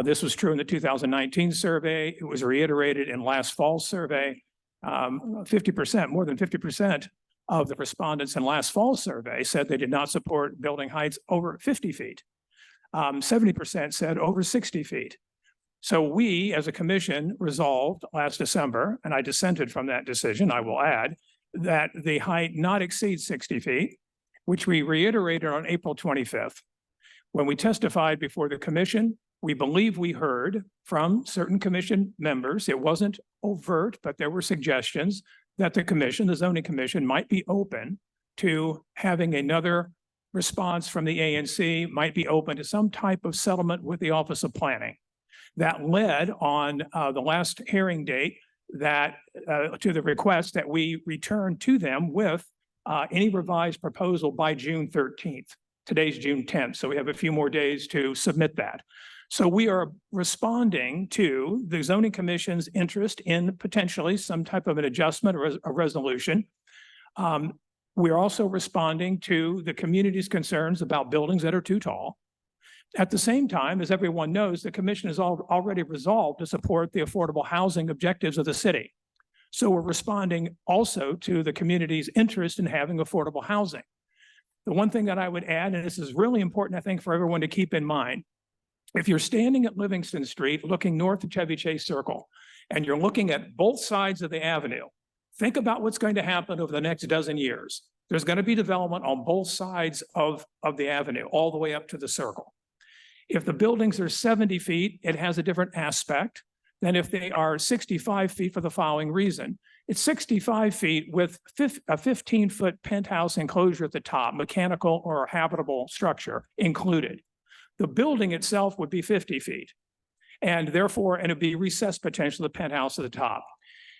This was true in the 2019 survey. It was reiterated in last fall's survey. 50%, more than 50% of the respondents in last fall's survey said they did not support building heights over 50 feet. 70% said over 60 feet. So we, as a commission, resolved last December, and I dissented from that decision, I will add, that the height not exceed 60 feet, which we reiterated on April 25th. When we testified before the commission, we believe we heard from certain commission members, it wasn't overt, but there were suggestions that the commission, the zoning commission, might be open to having another response from the ANC, might be open to some type of settlement with the Office of Planning. That led on the last hearing date that to the request that we return to them with any revised proposal by June 13th. Today's June 10th, so we have a few more days to submit that. So we are responding to the zoning commission's interest in potentially some type of an adjustment or a resolution. We're also responding to the community's concerns about buildings that are too tall. At the same time, as everyone knows, the commission has already resolved to support the affordable housing objectives of the city. So we're responding also to the community's interest in having affordable housing. The one thing that I would add, and this is really important, I think, for everyone to keep in mind, if you're standing at Livingston Street, looking north of Chevy Chase Circle, and you're looking at both sides of the avenue, think about what's going to happen over the next dozen years. There's going to be development on both sides of the avenue, all the way up to the circle. If the buildings are 70 feet, it has a different aspect than if they are 65 feet for the following reason. It's 65 feet with a 15-foot penthouse enclosure at the top, mechanical or habitable structure included. The building itself would be 50 feet. And therefore, and it'd be recessed potentially the penthouse at the top.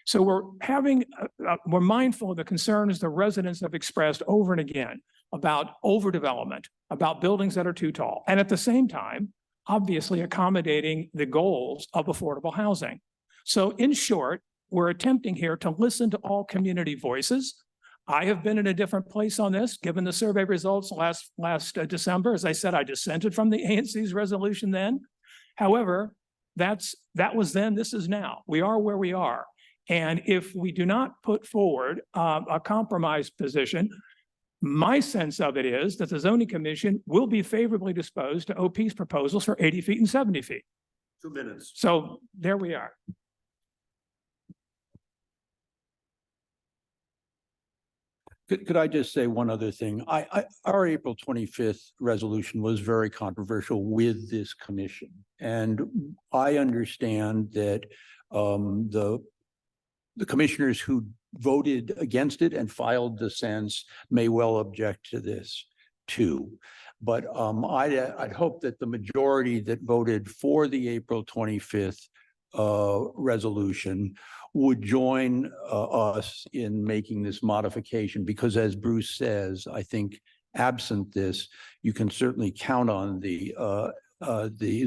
So we're mindful of the concerns the residents have expressed over and again about overdevelopment, about buildings that are too tall. And at the same time, obviously accommodating the goals of affordable housing. So in short, we're attempting here to listen to all community voices. I have been in a different place on this, given the survey results last December. As I said, I dissented from the ANC's resolution then. However, that was then, this is now. We are where we are. And if we do not put forward a compromise position, my sense of it is that the zoning commission will be favorably disposed to OP's proposals for 80 feet and 70 feet. 2 minutes. So there we are. Could I just say one other thing? Our April 25th resolution was very controversial with this commission. And I understand that the commissioners who voted against it and filed dissents may well object to this too. But I'd hope that the majority that voted for the April 25th resolution would join us in making this modification, because as Bruce says, I think absent this, you can certainly count on the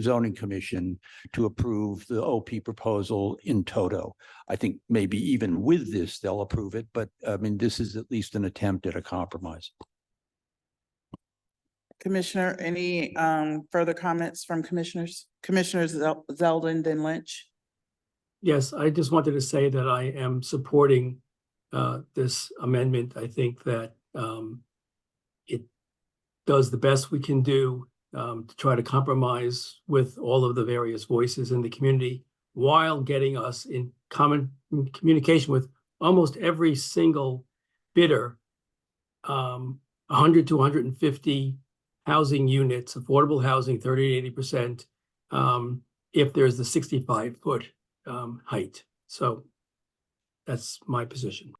zoning commission to approve the OP proposal in toto. I think maybe even with this, they'll approve it, but I mean, this is at least an attempt at a compromise. Commissioner, any further comments from commissioners? Commissioners Zeldin, then Lynch. Yes, I just wanted to say that I am supporting this amendment. I think that it does the best we can do to try to compromise with all of the various voices in the community while getting us in common communication with almost every single bidder, 100 to 150 housing units, affordable housing, 30 to 80%, if there's the 65-foot height. So that's my position.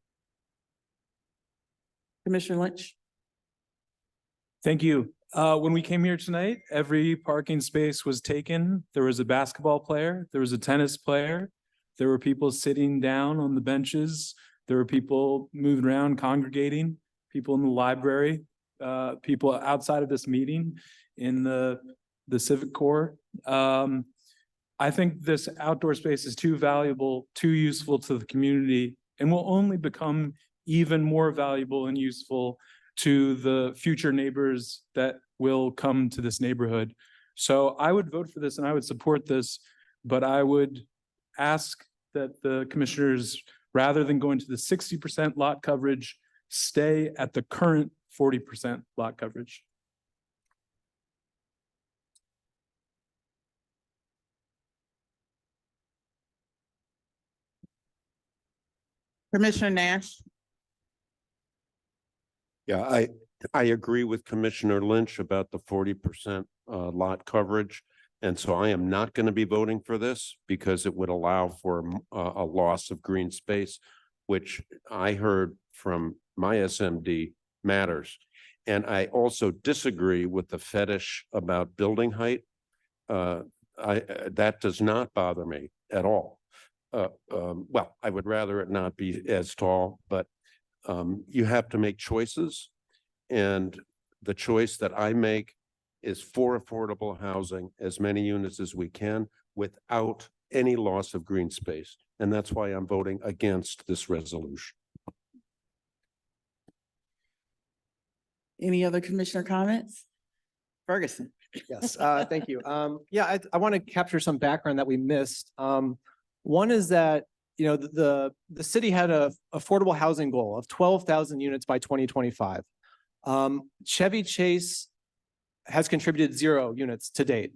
Commissioner Lynch. Thank you. When we came here tonight, every parking space was taken. There was a basketball player, there was a tennis player, there were people sitting down on the benches, there were people moving around, congregating, people in the library, people outside of this meeting in the civic core. I think this outdoor space is too valuable, too useful to the community, and will only become even more valuable and useful to the future neighbors that will come to this neighborhood. So I would vote for this and I would support this, but I would ask that the commissioners, rather than going to the 60% lot coverage, stay at the current 40% lot coverage. Commissioner Nash. Yeah, I agree with Commissioner Lynch about the 40% lot coverage. And so I am not going to be voting for this because it would allow for a loss of green space, which I heard from my SMD matters. And I also disagree with the fetish about building height. That does not bother me at all. Well, I would rather it not be as tall, but you have to make choices. And the choice that I make is for affordable housing, as many units as we can, without any loss of green space. And that's why I'm voting against this resolution. Any other commissioner comments? Ferguson. Yes, thank you. Yeah, I want to capture some background that we missed. One is that, you know, the city had a affordable housing goal of 12,000 units by 2025. Chevy Chase has contributed 0 units to date.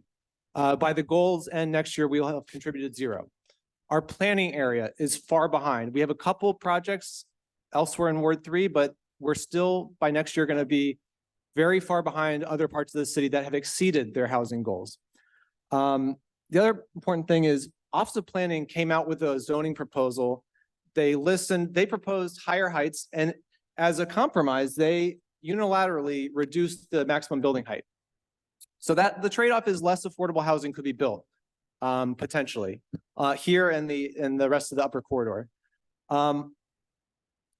By the goals end next year, we will have contributed 0. Our planning area is far behind. We have a couple projects elsewhere in Ward 3, but we're still by next year going to be very far behind other parts of the city that have exceeded their housing goals. The other important thing is Office of Planning came out with a zoning proposal. They listened, they proposed higher heights, and as a compromise, they unilaterally reduced the maximum building height. So that the trade-off is less affordable housing could be built, potentially, here and the rest of the upper corridor.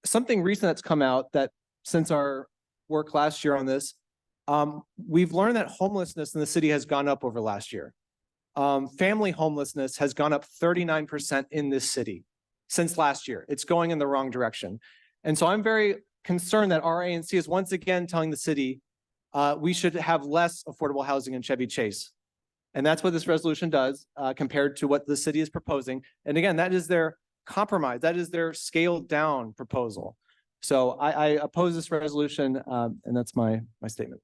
Something recent that's come out that since our work last year on this, we've learned that homelessness in the city has gone up over last year. Family homelessness has gone up 39% in this city since last year. It's going in the wrong direction. And so I'm very concerned that our ANC is once again telling the city we should have less affordable housing in Chevy Chase. And that's what this resolution does compared to what the city is proposing. And again, that is their compromise. That is their scaled down proposal. So I oppose this resolution, and that's my statement.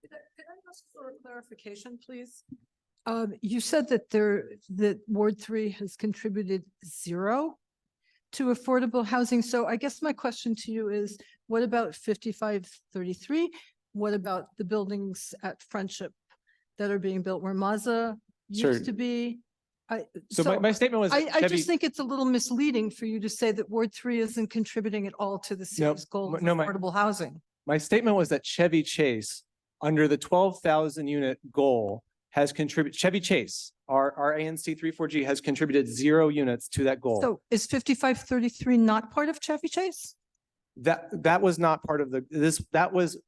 Could I ask for a clarification, please? You said that Ward 3 has contributed 0 to affordable housing. So I guess my question to you is, what about 5533? What about the buildings at Friendship that are being built where Mazda used to be? So my statement was I Chevy- just think it's a little misleading for you to say that Ward 3 isn't contributing at all to the city's goal of affordable housing. My statement was that Chevy Chase, under the 12,000 unit goal, has contributed, Chevy Chase, our ANC 34G has contributed 0 units to that goal. So is 5533 not part of Chevy Chase? That was not part of that was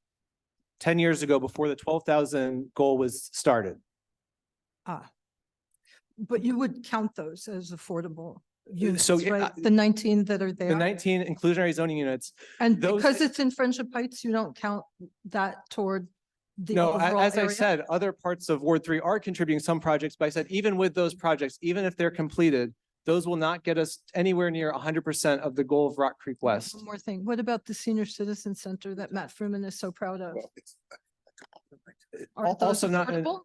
10 years ago before the 12,000 goal was started. But you would count those as affordable units, So, right? The 19 that are there. The 19 inclusionary zoning units. And those- because it's in Friendship Heights, you don't count that toward the No, overall as I area? said, other parts of Ward 3 are contributing some projects, but I said, even with those projects, even if they're completed, those will not get us anywhere near 100% of the goal of Rock Creek West. One more thing. What about the Senior Citizen Center that Matt Freeman is so proud of? Aren't those Also not, affordable?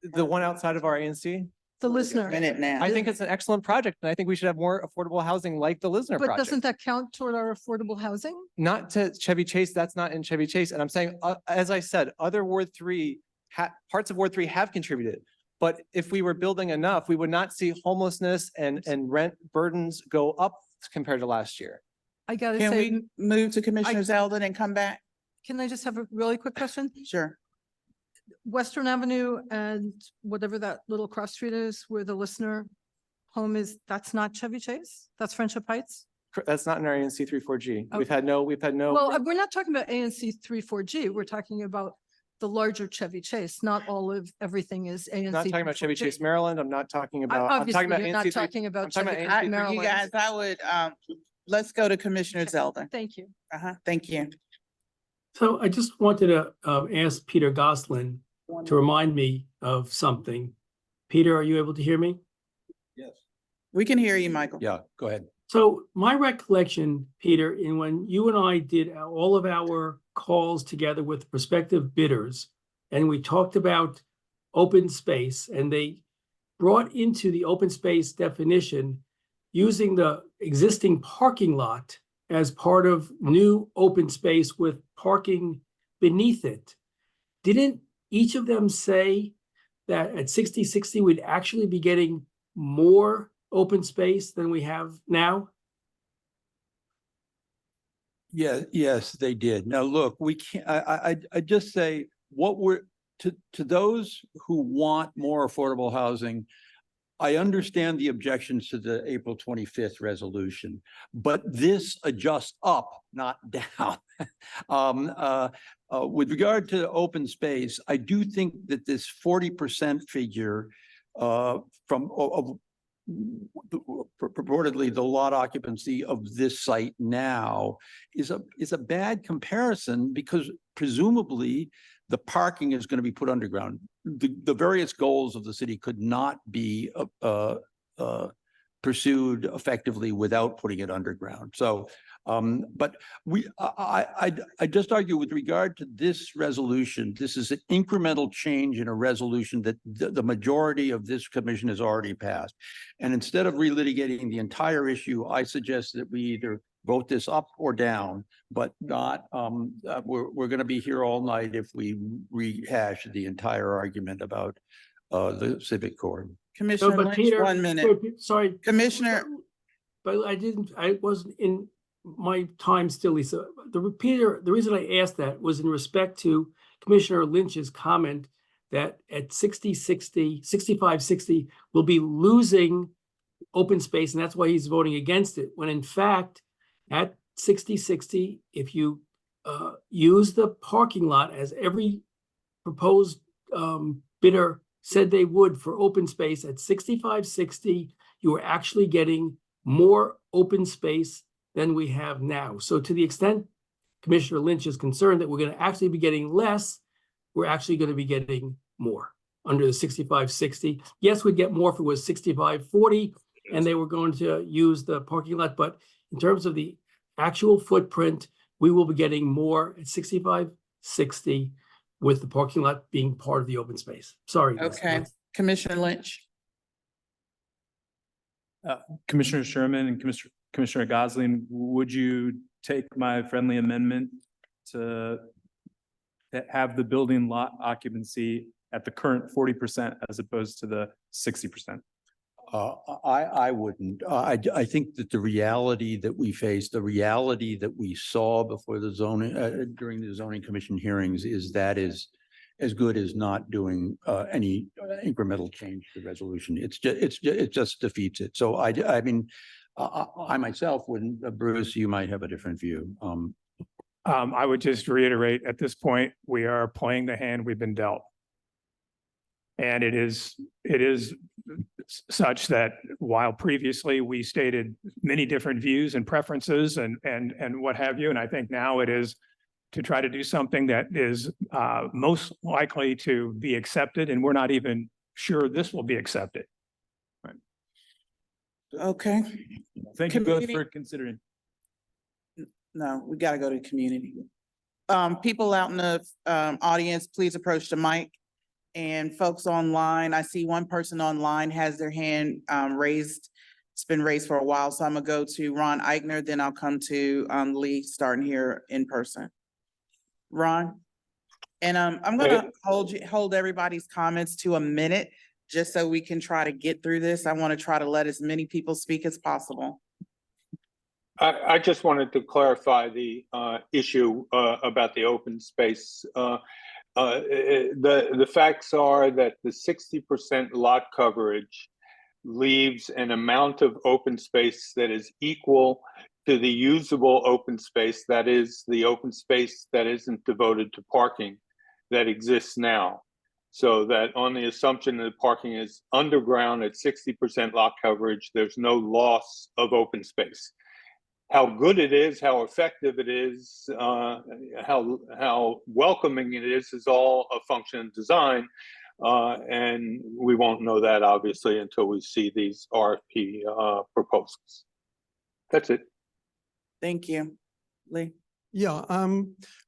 the one outside of our ANC, The Listener. Minute now. I think it's an excellent project, and I think we should have more affordable housing like the Lisner But project. doesn't that count toward our affordable housing? Not to Chevy Chase, that's not in Chevy Chase, and I'm saying, as I said, other Ward 3, parts of Ward 3 have contributed. But if we were building enough, we would not see homelessness and rent burdens go up compared to last year. I gotta Can say, we move to Commissioner Zeldin and come back? can I just have a really quick question? Sure. Western Avenue and whatever that little cross street is where the Listener home is, that's not Chevy Chase? That's Friendship Heights? That's not in our ANC 34G. Okay. We've had no. Well, we're not talking about ANC 34G. We're talking about the larger Chevy Chase. Not all of everything is ANC. I'm not talking about Chevy 34G. Chase, Maryland. I'm not talking about, I'm Obviously, talking about you're not ANC 3. talking about I'm talking Chevy about Chase, ANC Maryland. You guys, I would, let's go to Commissioner Zeldin. Thank you. Thank you. So I just wanted to ask Peter Gosselin to remind me of something. Peter, are you able to hear me? Yes. We can hear you, Michael. Yeah, go ahead. So my recollection, Peter, in when you and I did all of our calls together with prospective bidders, and we talked about open space, and they brought into the open space definition using the existing parking lot as part of new open space with parking beneath it. Didn't each of them say that at 6060 we'd actually be getting more open space than we have now? Yeah, yes, they did. Now, look, we can't, I just say what we're, to those who want more affordable housing, I understand the objections to the April 25th resolution, but this adjusts up, not down. With regard to open space, I do think that this 40% figure from purportedly the lot occupancy of this site now is a bad comparison, because presumably the parking is going to be put underground. The various goals of the city could not be pursued effectively without putting it underground. So, but I just argue with regard to this resolution, this is an incremental change in a resolution that the majority of this commission has already passed. And instead of relitigating the entire issue, I suggest that we either vote this up or down, but not, we're going to be here all night if we rehash the entire argument about the civic code. Commissioner but Lynch, Peter, 1 minute. sorry, Commissioner, but I wasn't in my time still, Lisa. The reason I asked that was in respect to Commissioner Lynch's comment that at 65-60, we'll be losing open space, and that's why he's voting against it. When in fact, at 60-60, if you use the parking lot as every proposed bidder said they would for open space at 65-60, you are actually getting more open space than we have now. So to the extent Commissioner Lynch is concerned that we're going to actually be getting less, we're actually going to be getting more under the 65-60. Yes, we'd get more if it was 65-40 and they were going to use the parking lot, but in terms of the actual footprint, we will be getting more at 65-60 with the parking lot being part of the open space. Sorry. okay, Commissioner Lynch. Commissioner Sherman and Commissioner Gosselin, would you take my friendly amendment to have the building lot occupancy at the current 40% as opposed to the 60%? I wouldn't. I think that the reality that we face, the reality that we saw before the zoning, during the zoning commission hearings is as good as not doing any incremental change to the resolution. It just defeats it. So I mean, I myself wouldn't, Bruce, you might have a different view. I would just reiterate at this point, we are playing the hand we've been dealt. And it is such that while previously we stated many different views and preferences and what have you, and I think now it is to try to do something that is most likely to be accepted, and we're not even sure this will be accepted. Right. Okay. Thank you both for considering. No, we got to go to community. People out in the audience, please approach the mic. And folks online, I see one person online has their hand raised. It's been raised for a while, so I'm gonna go to Ron Eichner, then I'll come to Lee, starting here in person. Ron? And I'm gonna hold everybody's comments to a minute, just so we can try to get through this. I want to try to let as many people speak as possible. I just wanted to clarify the issue about the open space. The facts are that the 60% lot coverage leaves an amount of open space that is equal to the usable open space, that is the open space that isn't devoted to parking, that exists now. So that on the assumption that parking is underground at 60% lot coverage, there's no loss of open space. How good it is, how effective it is, how welcoming it is all a function of design. And we won't know that obviously until we see these RFP proposals. That's it. Thank you. Lee? Yeah,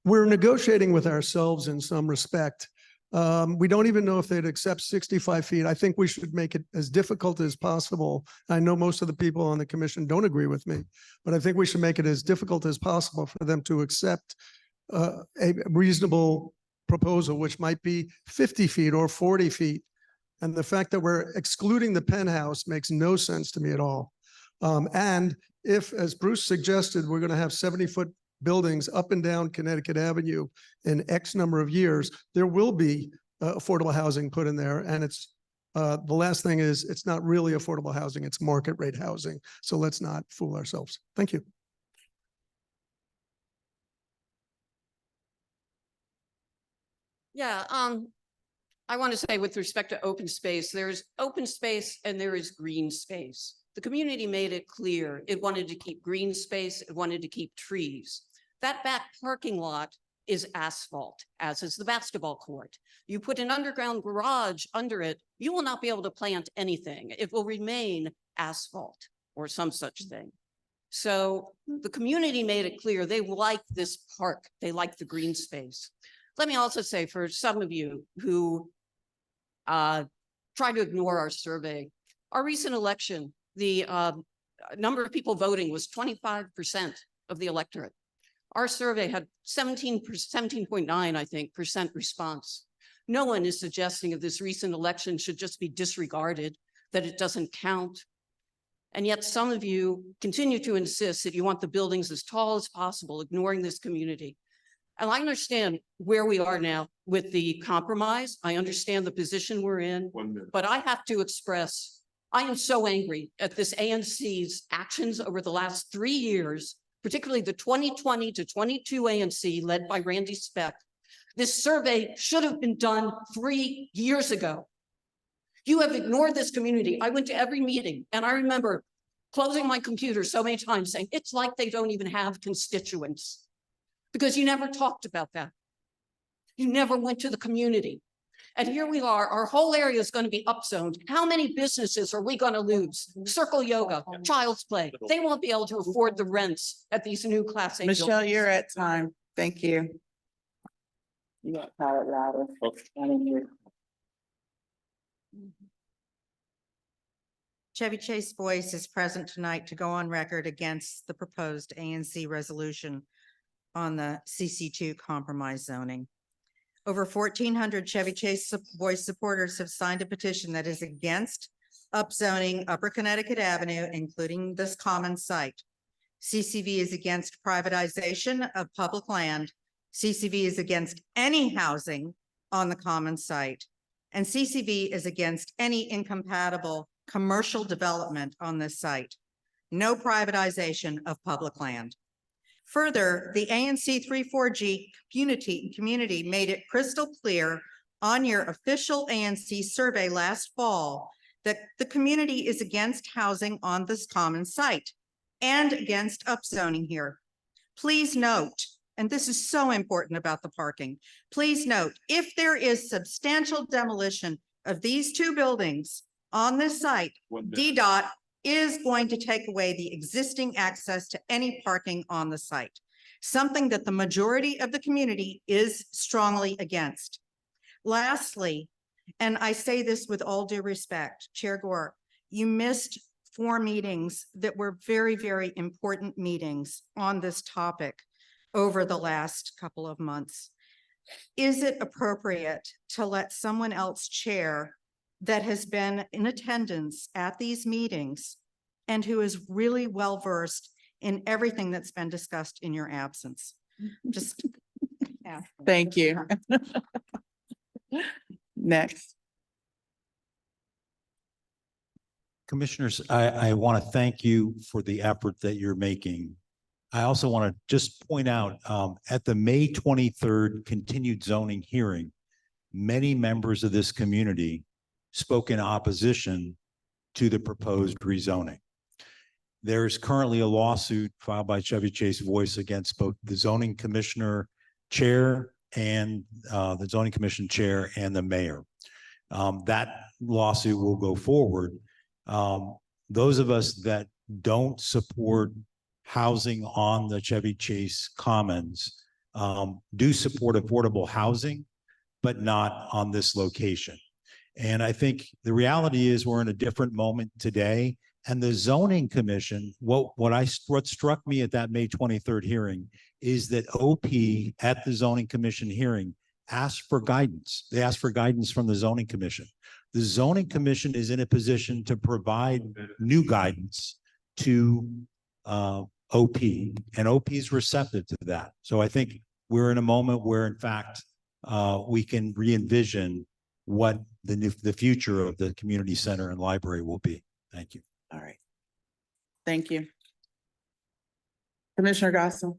we're negotiating with ourselves in some respect. We don't even know if they'd accept 65 feet. I think we should make it as difficult as possible. I know most of the people on the commission don't agree with me, but I think we should make it as difficult as possible for them to accept a reasonable proposal, which might be 50 feet or 40 feet. And the fact that we're excluding the penthouse makes no sense to me at all. And if, as Bruce suggested, we're going to have 70-foot buildings up and down Connecticut Avenue in X number of years, there will be affordable housing put in there. And it's the last thing is it's not really affordable housing, it's market rate housing. So let's not fool ourselves. Thank you. Yeah, I want to say with respect to open space, there's open space and there is green space. The community made it clear it wanted to keep green space, it wanted to keep trees. That back parking lot is asphalt, as is the basketball court. You put an underground garage under it, you will not be able to plant anything. It will remain asphalt or some such thing. So the community made it clear they like this park. They like the green space. Let me also say, for some of you who try to ignore our survey, our recent election, the number of people voting was 25% of the electorate. Our survey had 17.9, I think, percent response. No one is suggesting that this recent election should just be disregarded, that it doesn't count. And yet some of you continue to insist that you want the buildings as tall as possible, ignoring this community. And I understand where we are now with the compromise. I understand the position we're in, but I have to express, I am so angry at this ANC's actions over the last 3 years, particularly the 2020 to 22 ANC led by Randy Speck. This survey should have been done 3 years ago. You have ignored this community. I went to every meeting and I remember closing my computer so many times saying, it's like they don't even have constituents, because you never talked about that. You never went to the community. And here we are, our whole area is going to be upzoned. How many businesses are we going to lose? Circle Yoga, Child's Play. They won't be able to afford the rents at these new Class A Michelle, buildings. you're at time. Thank you. You got to call it louder. Chevy Chase Voice is present tonight to go on record against the proposed ANC resolution on the CC2 compromise zoning. Over 1,400 Chevy Chase Voice supporters have signed a petition that is against upzoning Upper Connecticut Avenue, including this common site. CCV is against privatization of public land. CCV is against any housing on the common site. And CCV is against any incompatible commercial development on this site. No privatization of public land. Further, the ANC 34G community made it crystal clear on your official ANC survey last fall that the community is against housing on this common site and against upzoning here. Please note, and this is so important about the parking, please note, if there is substantial demolition of these two buildings on this site, DDOT is going to take away the existing access to any parking on the site, something that the majority of the community is strongly against. Lastly, and I say this with all due respect, Chair Gore, you missed 4 meetings that were very, very important meetings on this topic over the last couple of months. Is it appropriate to let someone else chair that has been in attendance at these meetings and who is really well-versed in everything that's been discussed in your absence? Just ask. Thank you. Next. Commissioners, I want to thank you for the effort that you're making. I also want to just point out at the May 23rd continued zoning hearing, many members of this community spoke in opposition to the proposed rezoning. There is currently a lawsuit filed by Chevy Chase Voice against both the zoning commissioner chair and the zoning commission chair and the mayor. That lawsuit will go forward. Those of us that don't support housing on the Chevy Chase Commons do support affordable housing, but not on this location. And I think the reality is we're in a different moment today. And the zoning commission, what struck me at that May 23rd hearing is that OP at the zoning commission hearing asked for guidance. They asked for guidance from the zoning commission. The zoning commission is in a position to provide new guidance to OP, and OP is receptive to that. So I think we're in a moment where, in fact, we can re-envision what the future of the community center and library will be. Thank you. All right. Thank you. Commissioner Gosselin.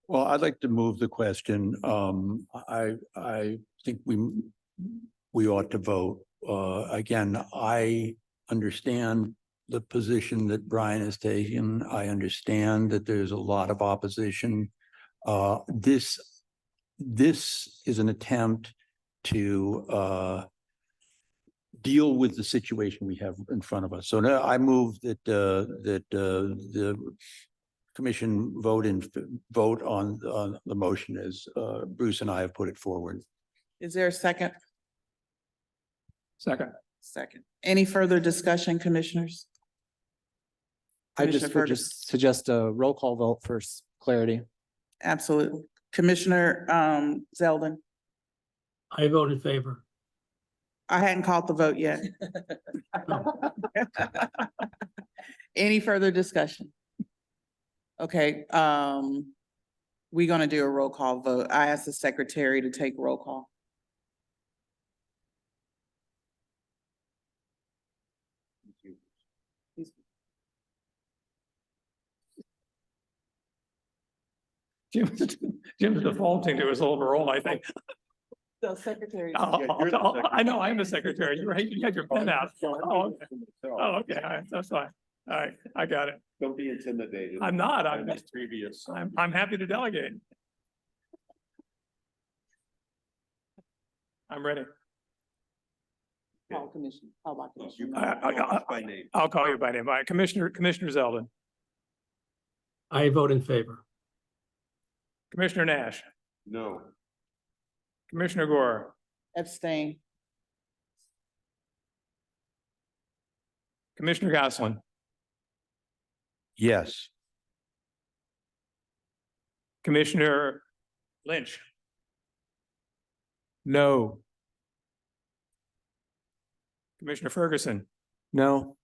Well, I'd like to move the question. I think we ought to vote. Again, I understand the position that Brian has taken. I understand that there's a lot of opposition. This this is an attempt to deal with the situation we have in front of us. So now I move that the commission vote on the motion as Bruce and I have put it forward. Is there a second? Second. Second. Any further discussion, commissioners? I Commissioner just would Ferguson. just suggest a roll call vote for clarity. Absolutely. Commissioner Zeldin, I vote in favor. I hadn't called the vote yet. Any further discussion? Okay, we're gonna do a roll call vote. I asked the secretary to take roll call. Jim's defaulting to his old role, I think. The secretary. I know, I'm the secretary. You're right. You had your pen out. Oh, okay. All right. That's fine. All right. I got it. Don't be intimidated. I'm not. I'm Previous. I'm happy to delegate. I'm ready. Call commission. Call by commission. I'll call you by name. All right, Commissioner Zeldin, I vote in favor. Commissioner Nash, No. Commissioner Gore, Abstain. Commissioner Gosselin, Yes. Commissioner Lynch, No. Commissioner Ferguson, No.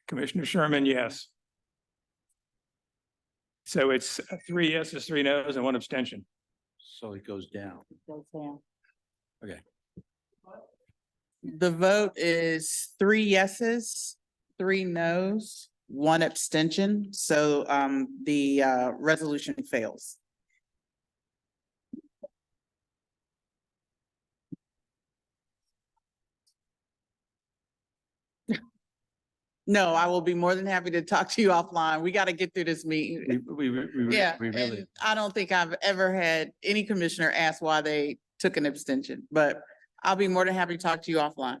Commissioner Sherman, yes. So it's 3 yeses, 3 noes, and 1 abstention. So it goes down. Goes down. Okay. The vote is 3 yeses, 3 noes, 1 abstention. So the resolution fails. No, I will be more than happy to talk to you offline. We got to get through this meeting. Yeah, we really. and I don't think I've ever had any commissioner ask why they took an abstention, but I'll be more than happy to talk to you offline.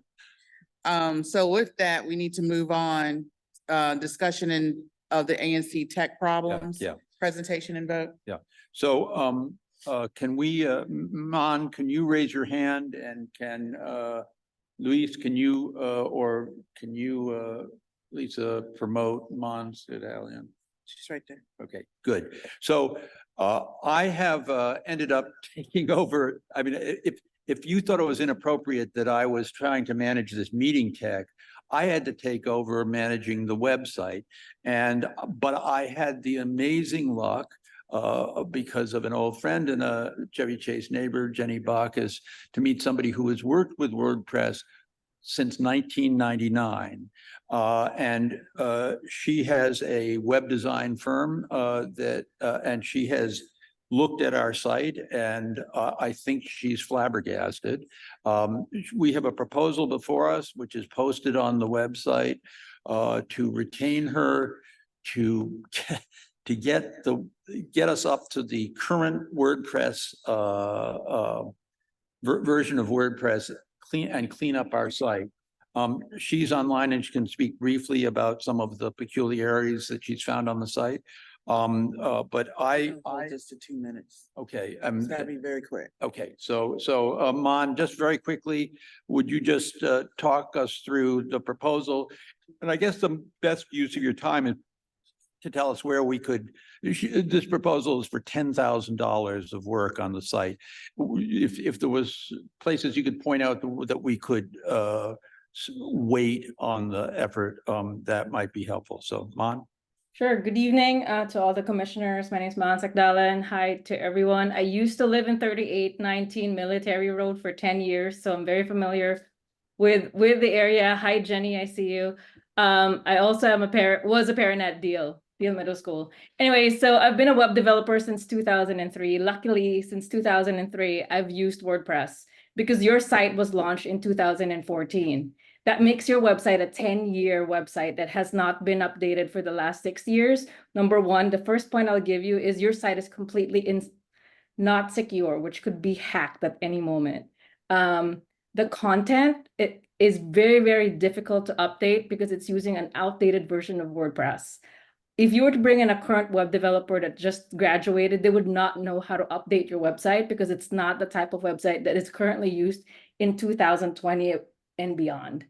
So with that, we need to move on, discussion of the ANC tech problems. Yeah. Presentation and vote. Yeah. So, can we, Mon, can you raise your hand, and can, Luis, can you, or can you, Lisa, promote Mon's Italian? She's right there. Okay, good. So I have ended up taking over. I mean, if you thought it was inappropriate that I was trying to manage this meeting tech, I had to take over managing the website. But I had the amazing luck because of an old friend and a Chevy Chase neighbor, Jenny Backus, to meet somebody who has worked with WordPress since 1999. And she has a web design firm and she has looked at our site, and I think she's flabbergasted. We have a proposal before us, which is posted on the website, to retain her, to get us up to the current WordPress version of WordPress, clean up our site. She's online and she can speak briefly about some of the peculiarities that she's found on the site. But Just to 2 minutes. okay. It's gotta be very quick. Okay, so Mon, just very quickly, would you just talk us through the proposal? And I guess the best use of your time is to tell us where we could, this proposal is for $10,000 of work on the site. If there was places you could point out that we could wait on the effort, that might be helpful. So Mon? Sure. Good evening to all the commissioners. My name is Man Sakdala, and hi to everyone. I used to live in 3819 Military Road for 10 years, so I'm very familiar with the area. Hi, Jenny, I see you. I also am was a parent at Deal Middle School. Anyway, so I've been a web developer since 2003. Luckily, since 2003, I've used WordPress because your site was launched in 2014. That makes your website a 10-year website that has not been updated for the last 6 years. Number one, the first point I'll give you is your site is completely not secure, which could be hacked at any moment. The content, it is very, very difficult to update because it's using an outdated version of WordPress. If you were to bring in a current web developer that just graduated, they would not know how to update your website because it's not the type of website that is currently used in 2020 and beyond.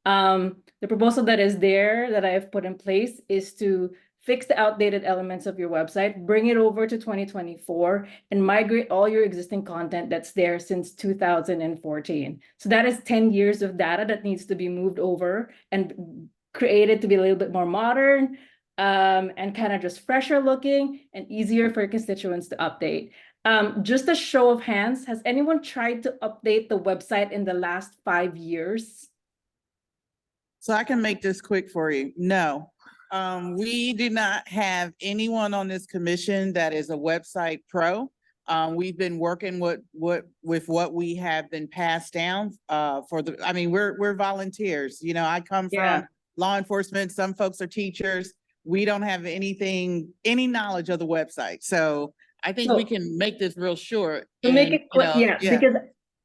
The proposal that is there that I have put in place is to fix the outdated elements of your website, bring it over to 2024, and migrate all your existing content that's there since 2014. So that is 10 years of data that needs to be moved over and created to be a little bit more modern, and kind of just fresher looking and easier for constituents to update. Just a show of hands, has anyone tried to update the website in the last 5 years? So I can make this quick for you. No. We do not have anyone on this commission that is a website pro. We've been working with what we have been passed down we're volunteers. You know, I come from law enforcement, some folks are teachers. We don't have any knowledge of the website. So I think we can make this real short. To make it quick, because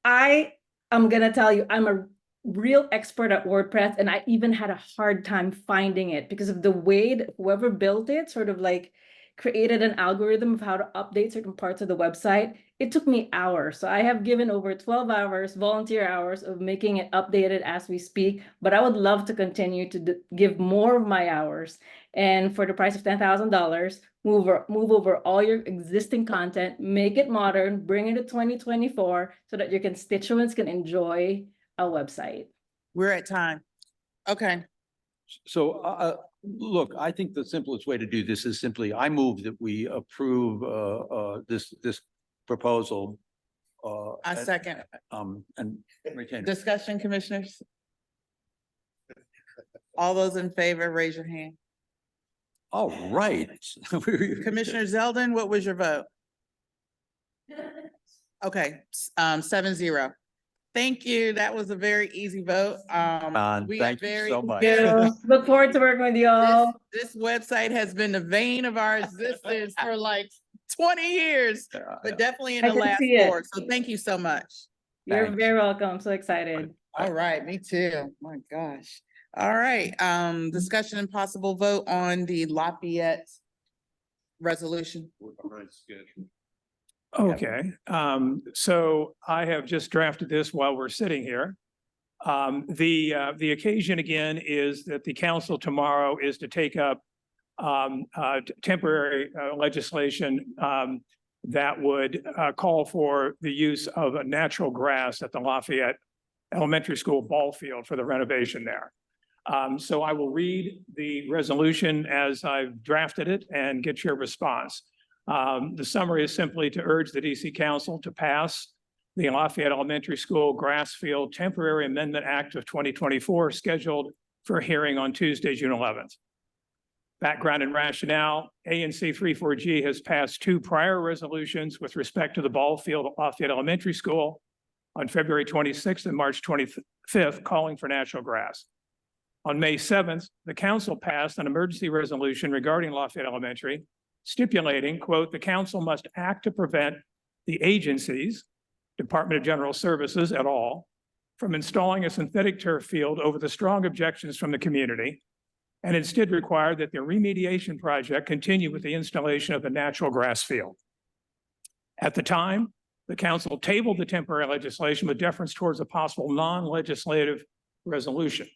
I'm gonna tell you, I'm a real expert at WordPress, and I even had a hard time finding it because of the way that whoever built it sort of like created an algorithm of how to update certain parts of the website. It took me hours. So I have given over 12 hours, volunteer hours of making it updated as we speak, but I would love to continue to give more of my hours. And for the price of $10,000, move over all your existing content, make it modern, bring it to 2024 so that your constituents can enjoy a website. We're at time. Okay. So, look, I think the simplest way to do this is simply, I move that we approve, this proposal. I second. And retain. Discussion, commissioners? All those in favor, raise your hand. All right. Commissioner Zeldin, what was your vote? Okay, 7-0. Thank you. That was a very easy vote. Thank you so much. Look forward to working with you all. This website has been the vein of our existence for like 20 years, but definitely in the last 4. So thank you so much. You're very welcome. I'm so excited. All right, me too. My gosh. All right, discussion and possible vote on the Lafayette resolution. Okay, so I have just drafted this while we're sitting here. The occasion again is that the council tomorrow is to take up temporary legislation that would call for the use of a natural grass at the Lafayette Elementary School ball field for the renovation there. So I will read the resolution as I've drafted it and get your response. The summary is simply to urge the DC Council to pass the Lafayette Elementary School Grass Field Temporary Amendment Act of 2024, scheduled for hearing on Tuesday, June 11th. Background and rationale: ANC 34G has passed 2 prior resolutions with respect to the ball field at Lafayette Elementary School on February 26th and March 25th, calling for natural grass. On May 7th, the council passed an emergency resolution regarding Lafayette Elementary, stipulating, quote, the council must act to prevent the agencies, Department of General Services et al., from installing a synthetic turf field over the strong objections from the community, and instead require that the remediation project continue with the installation of the natural grass field. At the time, the council tabled the temporary legislation with deference towards a possible non-legislative resolution.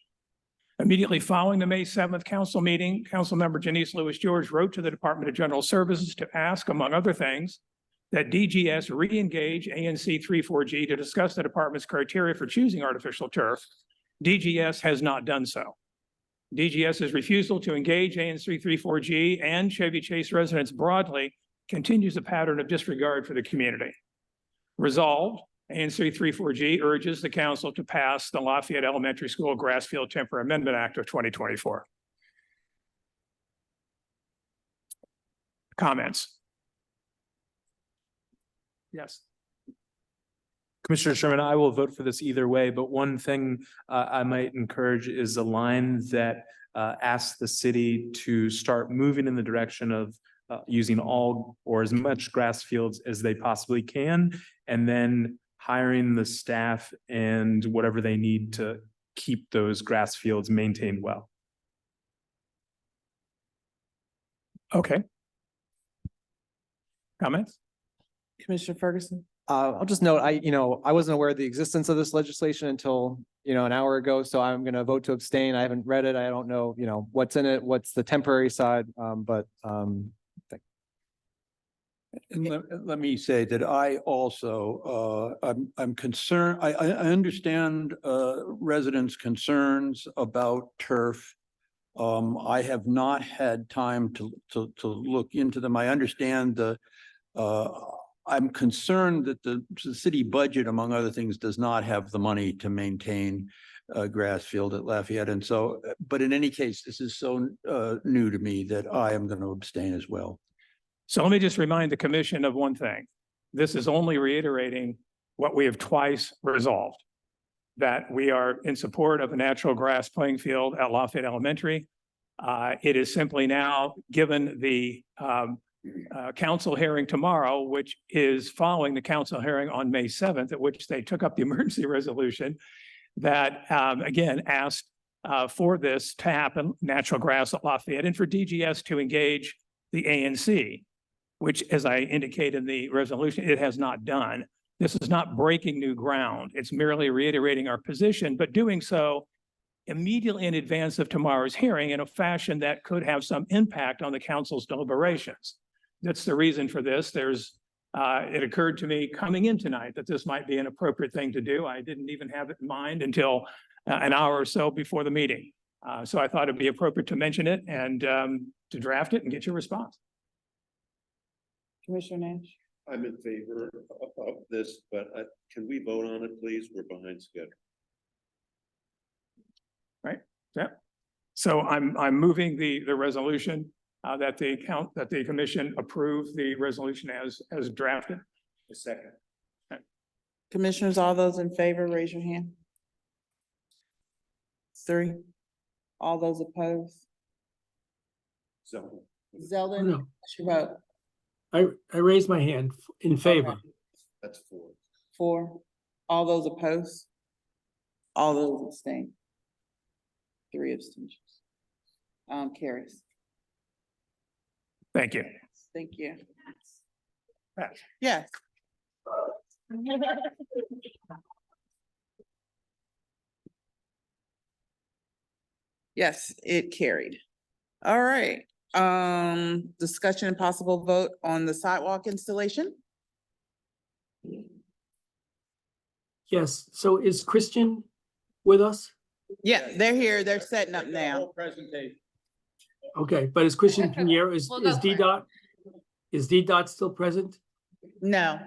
Immediately following the May 7th council meeting, Councilmember Janice Lewis-George wrote to the Department of General Services to ask, among other things, that DGS re-engage ANC 34G to discuss the department's criteria for choosing artificial turf. DGS has not done so. DGS's refusal to engage ANC 34G and Chevy Chase residents broadly continues a pattern of disregard for the community. Resolved, ANC 34G urges the council to pass the Lafayette Elementary School Grassfield Temporary Amendment Act of 2024. Comments? Yes. Commissioner Sherman, I will vote for this either way, but one thing I might encourage is a line that asks the city to start moving in the direction of using all or as much grass fields as they possibly can, and then hiring the staff and whatever they need to keep those grass fields maintained well. Okay. Comments? Commissioner Ferguson? I'll just note, I wasn't aware of the existence of this legislation until, an hour ago, so I'm gonna vote to abstain. I haven't read it. I don't know, what's in it, what's the temporary side, And let me say that I also, I'm concerned, I understand residents' concerns about turf. I have not had time to look into them. I understand I'm concerned that the city budget, among other things, does not have the money to maintain a grass field at Lafayette. And so, but in any case, this is so new to me that I am going to abstain as well. So let me just remind the commission of one thing. This is only reiterating what we have twice resolved, that we are in support of a natural grass playing field at Lafayette Elementary. It is simply now, given the council hearing tomorrow, which is following the council hearing on May 7th, at which they took up the emergency resolution that, again, asked for this to happen, natural grass at Lafayette, and for DGS to engage the ANC, which, as I indicate in the resolution, it has not done. This is not breaking new ground. It's merely reiterating our position, but doing so immediately in advance of tomorrow's hearing in a fashion that could have some impact on the council's deliberations. That's the reason for this. It occurred to me coming in tonight that this might be an appropriate thing to do. I didn't even have it in mind until an hour or so before the meeting. So I thought it'd be appropriate to mention it and to draft it and get your response. Commissioner Nash? I'm in favor of this, but can we vote on it, please? We're behind schedule. Right. Yeah. So I'm moving the resolution that the commission approve the resolution as drafted. A second. Okay. Commissioners, all those in favor, raise your hand. 3. All those opposed? So Zeldin, No. what's your vote? I raised my hand in favor. Okay. that's 4. 4. All those opposed? All those abstain? 3 abstentions. Carries. Thank you. Thank you. Pass. Yes. Yes, it carried. All right. Discussion and possible vote on the sidewalk installation. Yes, so is Christian with us? Yeah, they're here. They're setting up now. Presentation. Okay, but is Christian Pinheiro, is We'll go for it. DDOT? Is DDOT still present? No.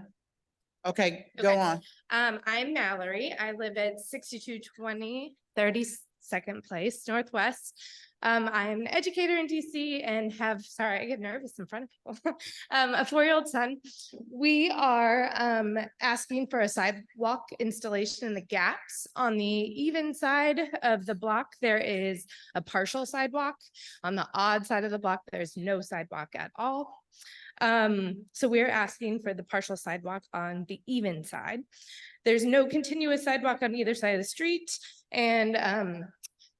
Okay, go Okay. on. I'm Mallory. I live at 6220 32nd Place Northwest. I'm an educator in DC and have, sorry, I get nervous in front of people. A 4-year-old son. We are asking for a sidewalk installation in the gaps. On the even side of the block, there is a partial sidewalk. On the odd side of the block, there's no sidewalk at all. So we're asking for the partial sidewalk on the even side. There's no continuous sidewalk on either side of the street, and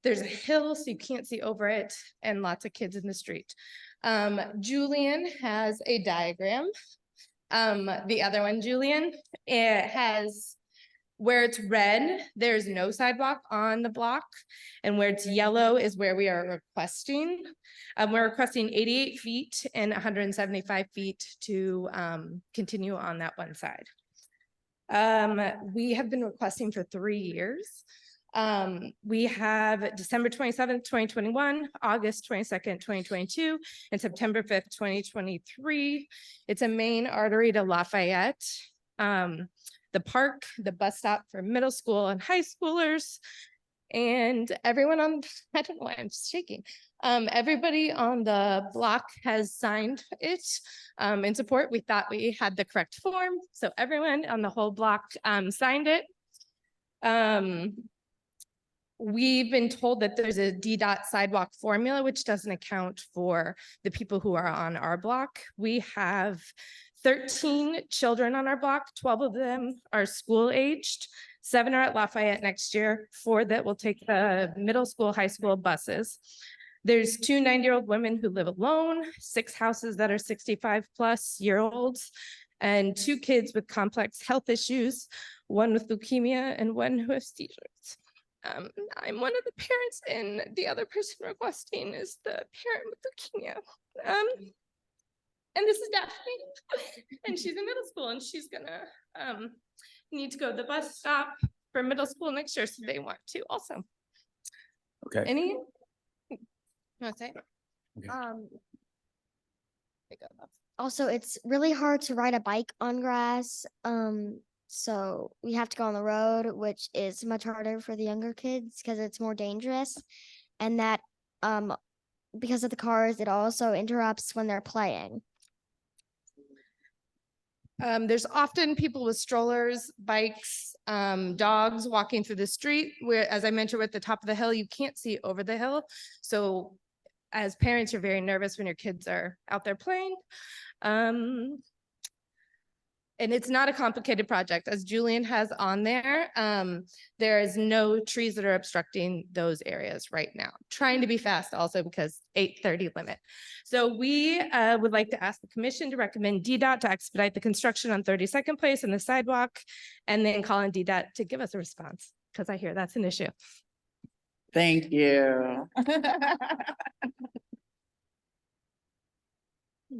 there's a hill, so you can't see over it, and lots of kids in the street. Julian has a diagram. The other one, Julian, it has where it's red, there's no sidewalk on the block, and where it's yellow is where we are requesting. We're requesting 88 feet and 175 feet to continue on that one side. We have been requesting for 3 years. We have December 27th, 2021, August 22nd, 2022, and September 5th, 2023. It's a main artery to Lafayette. The park, the bus stop for middle school and high schoolers, and everyone on, I don't know why I'm shaking. Everybody on the block has signed it in support. We thought we had the correct form, so everyone on the whole block signed it. we've been told that there's a DDOT sidewalk formula, which doesn't account for the people who are on our block. We have 13 children on our block. 12 of them are school aged. 7 are at Lafayette next year. 4 that will take the middle school, high school buses. There's 2 90-year-old women who live alone, 6 houses that are 65-plus-year-olds, and 2 kids with complex health issues, 1 with leukemia and 1 who has seizures. I'm one of the parents, and the other person requesting is the parent with leukemia. And this is Daphne, and she's in middle school, and she's gonna need to go to the bus stop for middle school next year, so they want to also. Okay. Any? You want to say? Okay. Also, it's really hard to ride a bike on grass. So we have to go on the road, which is much harder for the younger kids because it's more dangerous. And that because of the cars, it also interrupts when they're playing. There's often people with strollers, bikes, dogs walking through the street where, as I mentioned, we're at the top of the hill, you can't see over the hill. So as parents, you're very nervous when your kids are out there playing. And it's not a complicated project. As Julian has on there, there is no trees that are obstructing those areas right now. Trying to be fast also because 8:30 limit. So we would like to ask the commission to recommend DDOT to expedite the construction on 32nd Place and the sidewalk, and then call on DDOT to give us a response, because I hear that's an issue. Thank you.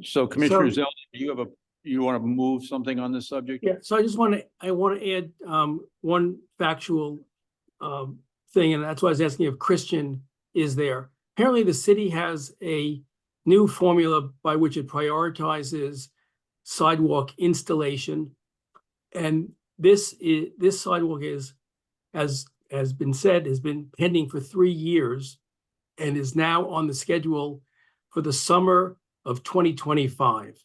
So Commissioner Zeldin, you want to move something on this subject? Yeah, so I want to add one factual thing, and that's why I was asking if Christian is there. Apparently, the city has a new formula by which it prioritizes sidewalk installation, and this sidewalk is, as has been said, has been pending for 3 years and is now on the schedule for the summer of 2025.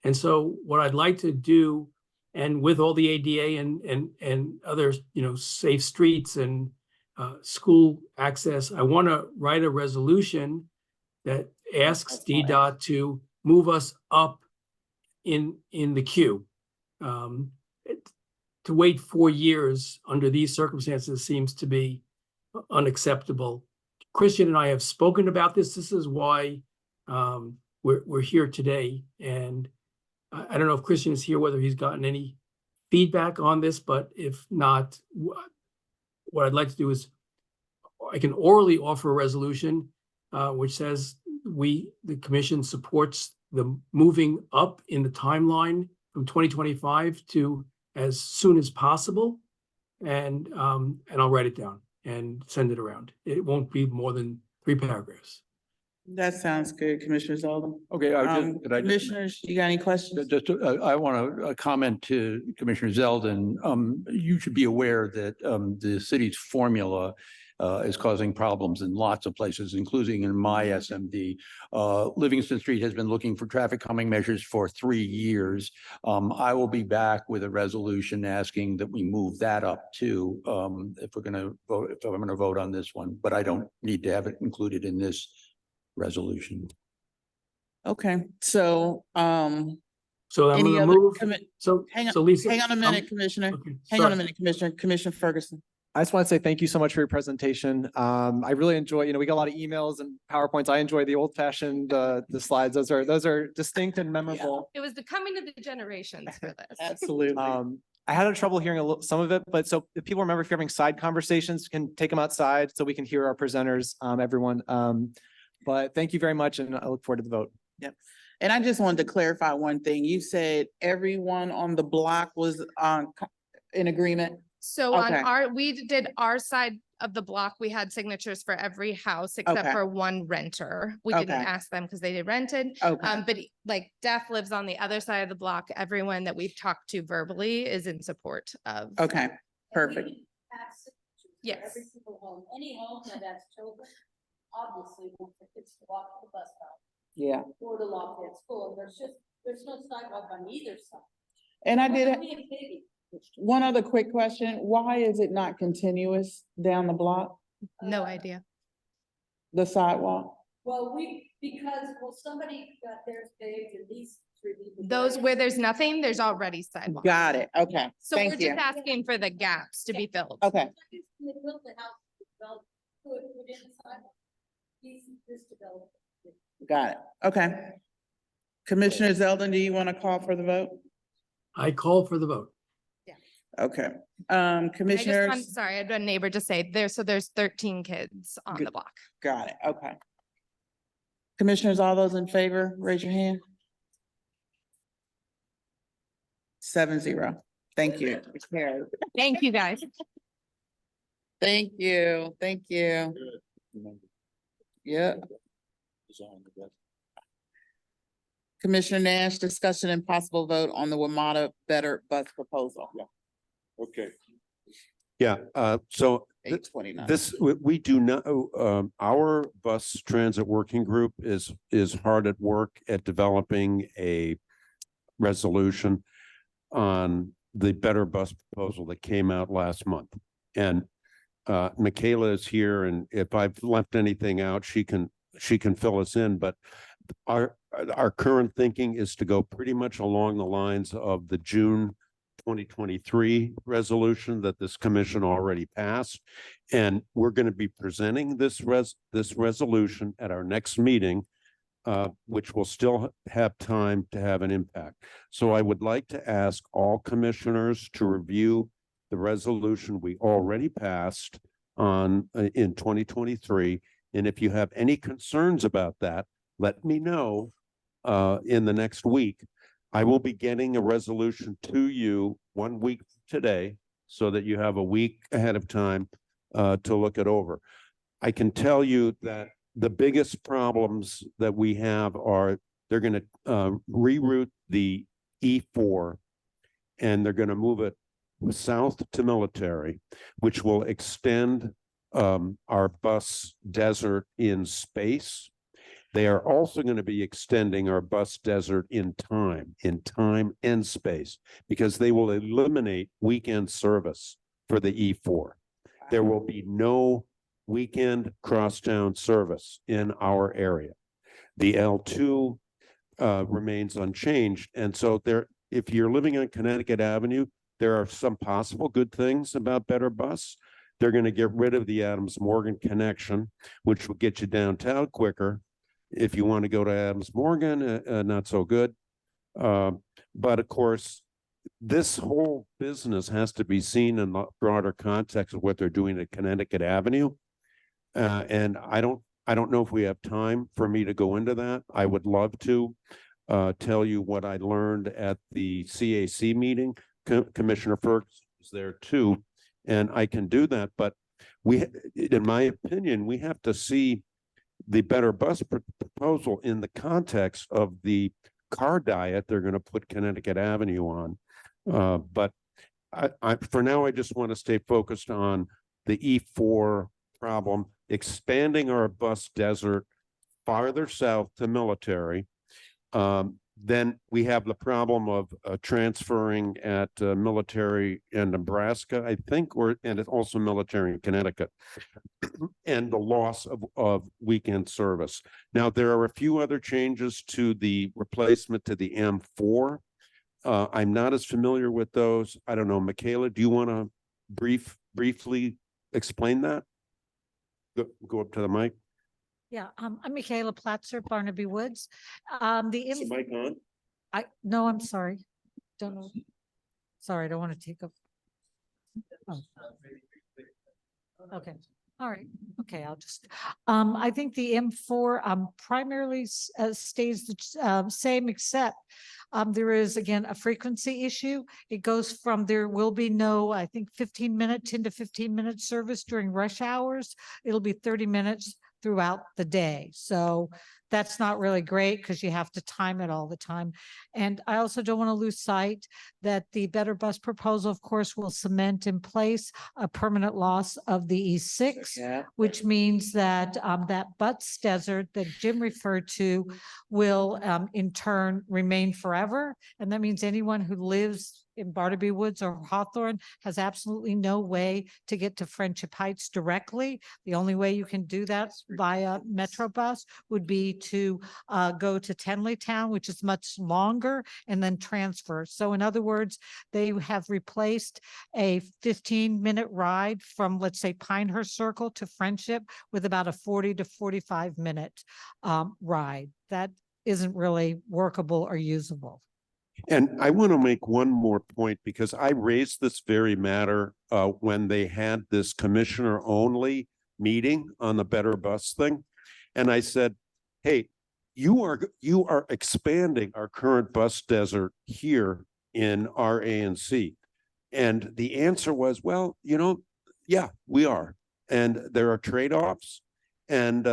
And so what I'd like to do, and with all the ADA and other, safe streets and school access, I want to write a resolution that asks DDOT to move us up in the queue. To wait 4 years under these circumstances seems to be unacceptable. Christian and I have spoken about this. This is why we're here today. And I don't know if Christian is here, whether he's gotten any feedback on this, but if not, what I'd like to do is I can orally offer a resolution which says the commission supports the moving up in the timeline from 2025 to as soon as possible. And I'll write it down and send it around. It won't be more than 3 paragraphs. That sounds good, Commissioner Zeldin. Okay, Commissioners, you got any questions? I want to comment to Commissioner Zeldin. You should be aware that the city's formula is causing problems in lots of places, including in my SMD. Livingston Street has been looking for traffic calming measures for 3 years. I will be back with a resolution asking that we move that up too, if I'm going to vote on this one, but I don't need to have it included in this resolution. Okay, so I'm going any to other move. hang on, So Lisa, hang on a minute, Commissioner. Okay, Hang on sorry. a minute, Commissioner Ferguson. I just want to say thank you so much for your presentation. I really enjoy, we got a lot of emails and PowerPoints. I enjoy the old fashioned, the slides. Those are distinct and memorable. It was the coming of the generations for this. Absolutely. I had trouble hearing some of it, but so if people remember, if you're having side conversations, you can take them outside so we can hear our presenters, everyone. But thank you very much, and I look forward to the vote. Yep. And I just wanted to clarify one thing. You said everyone on the block was in agreement? So we did our side of the block. We had signatures for every house except for one renter. We didn't ask them because they rented. But like Daph lives on the other side of the block. Everyone that we've talked to verbally is in support of. Okay, perfect. Yes. Every single home, any home that has children, obviously wants the kids to walk to the bus stop. Yeah. Or the Lafayette school, and there's no sidewalk on either side. And I did it. Being big. One other quick question. Why is it not continuous down the block? No idea. The sidewalk? Well, somebody got theirs paved and these three people. Those where there's nothing, there's already sidewalks. Got it. Okay, So we're thank you. just asking for the gaps to be filled. Okay, They built the house, put in the sidewalk. This development. got it. Okay. Commissioner Zeldin, do you want to call for the vote? I call for the vote. Okay, I just, I'm commissioners, sorry, I had a neighbor just say there's 13 kids on Good. the block. got it. Okay. Commissioners, all those in favor, raise your hand. 7-0. Thank you. It's carried. Thank you, guys. Thank you. Thank you. Yeah. Commissioner Nash, discussion and possible vote on the WMATA Better Bus proposal. Okay. Yeah, so 8:29. this, we do not, our bus transit working group is hard at work at developing a resolution on the Better Bus proposal that came out last month. And Michaela is here, and if I've left anything out, she can fill us in, but our current thinking is to go pretty much along the lines of the June 2023 resolution that this commission already passed. And we're going to be presenting this resolution at our next meeting, which will still have time to have an impact. So I would like to ask all commissioners to review the resolution we already passed on in 2023. And if you have any concerns about that, let me know in the next week. I will be getting a resolution to you 1 week today so that you have a week ahead of time to look it over. I can tell you that the biggest problems that we have are they're going to reroute the E4 and they're going to move it south to Military, which will extend our bus desert in space. They are also going to be extending our bus desert in time and space, because they will eliminate weekend service for the E4. There will be no weekend crosstown service in our area. The L2 remains unchanged. And so if you're living on Connecticut Avenue, there are some possible good things about Better Bus. They're going to get rid of the Adams Morgan connection, which will get you downtown quicker. If you want to go to Adams Morgan, not so good. But of course, this whole business has to be seen in the broader context of what they're doing at Connecticut Avenue. And I don't know if we have time for me to go into that. I would love to tell you what I learned at the CAC meeting. Commissioner Ferguson was there too, and I can do that. But in my opinion, we have to see the Better Bus proposal in the context of the car diet they're going to put Connecticut Avenue on. But for now, I just want to stay focused on the E4 problem, expanding our bus desert farther south to Military. Then we have the problem of transferring at Military in Nebraska, I think, and it's also Military in Connecticut, and the loss of weekend service. Now, there are a few other changes to the replacement to the M4. I'm not as familiar with those. I don't know, Michaela, do you want to briefly explain that? Go up to the mic. Yeah, I'm Michaela Platzer, Barnaby Woods. Is the mic on? No, I'm sorry. Don't know. Sorry, I don't want to take up. Oh. Okay, all right. Okay, I'll just, I think the M4 primarily stays the same, except there is, again, a frequency issue. It goes from, there will be no, I think 10 to 15 minute service during rush hours. It'll be 30 minutes throughout the day. So that's not really great because you have to time it all the time. And I also don't want to lose sight that the Better Bus proposal, of course, will cement in place a permanent loss of the E6, which means that that butts desert that Jim referred to will in turn remain forever. And that means anyone who lives in Barnaby Woods or Hawthorne has absolutely no way to get to Friendship Heights directly. The only way you can do that via Metro bus would be to go to Tenleytown, which is much longer, and then transfer. So in other words, they have replaced a 15-minute ride from, let's say, Pinehurst Circle to Friendship with about a 40 to 45-minute ride. That isn't really workable or usable. And I want to make one more point, because I raised this very matter when they had this commissioner only meeting on the Better Bus thing. And I said, hey, you are expanding our current bus desert here in our ANC. And the answer was, well, yeah, we are. And there are trade-offs, and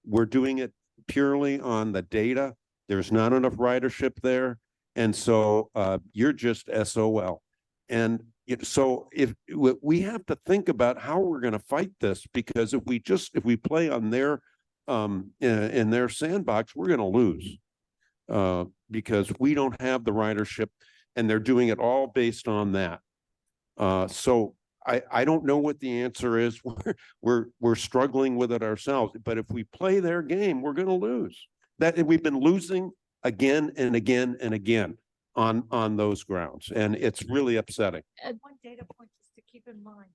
we're doing it purely on the data. There's not enough ridership there. And so you're just SOL. And so if we have to think about how we're going to fight this, because if we play on their in their sandbox, we're going to lose because we don't have the ridership, and they're doing it all based on that. So I don't know what the answer is. We're struggling with it ourselves, but if we play their game, we're going to lose. That we've been losing again and again and again on those grounds, and it's really upsetting. And one data point just to keep in mind,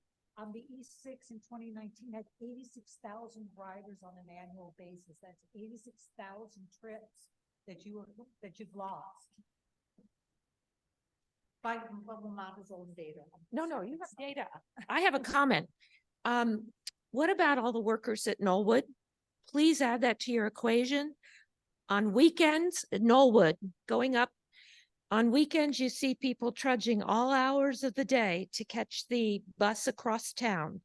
the E6 in 2019 had 86,000 riders on an annual basis. That's 86,000 trips that you've lost. By WMATA's own data. No, you have data. I have a comment. What about all the workers at Knollwood? Please add that to your equation. On weekends at Knollwood, going up, on weekends, you see people trudging all hours of the day to catch the bus across town.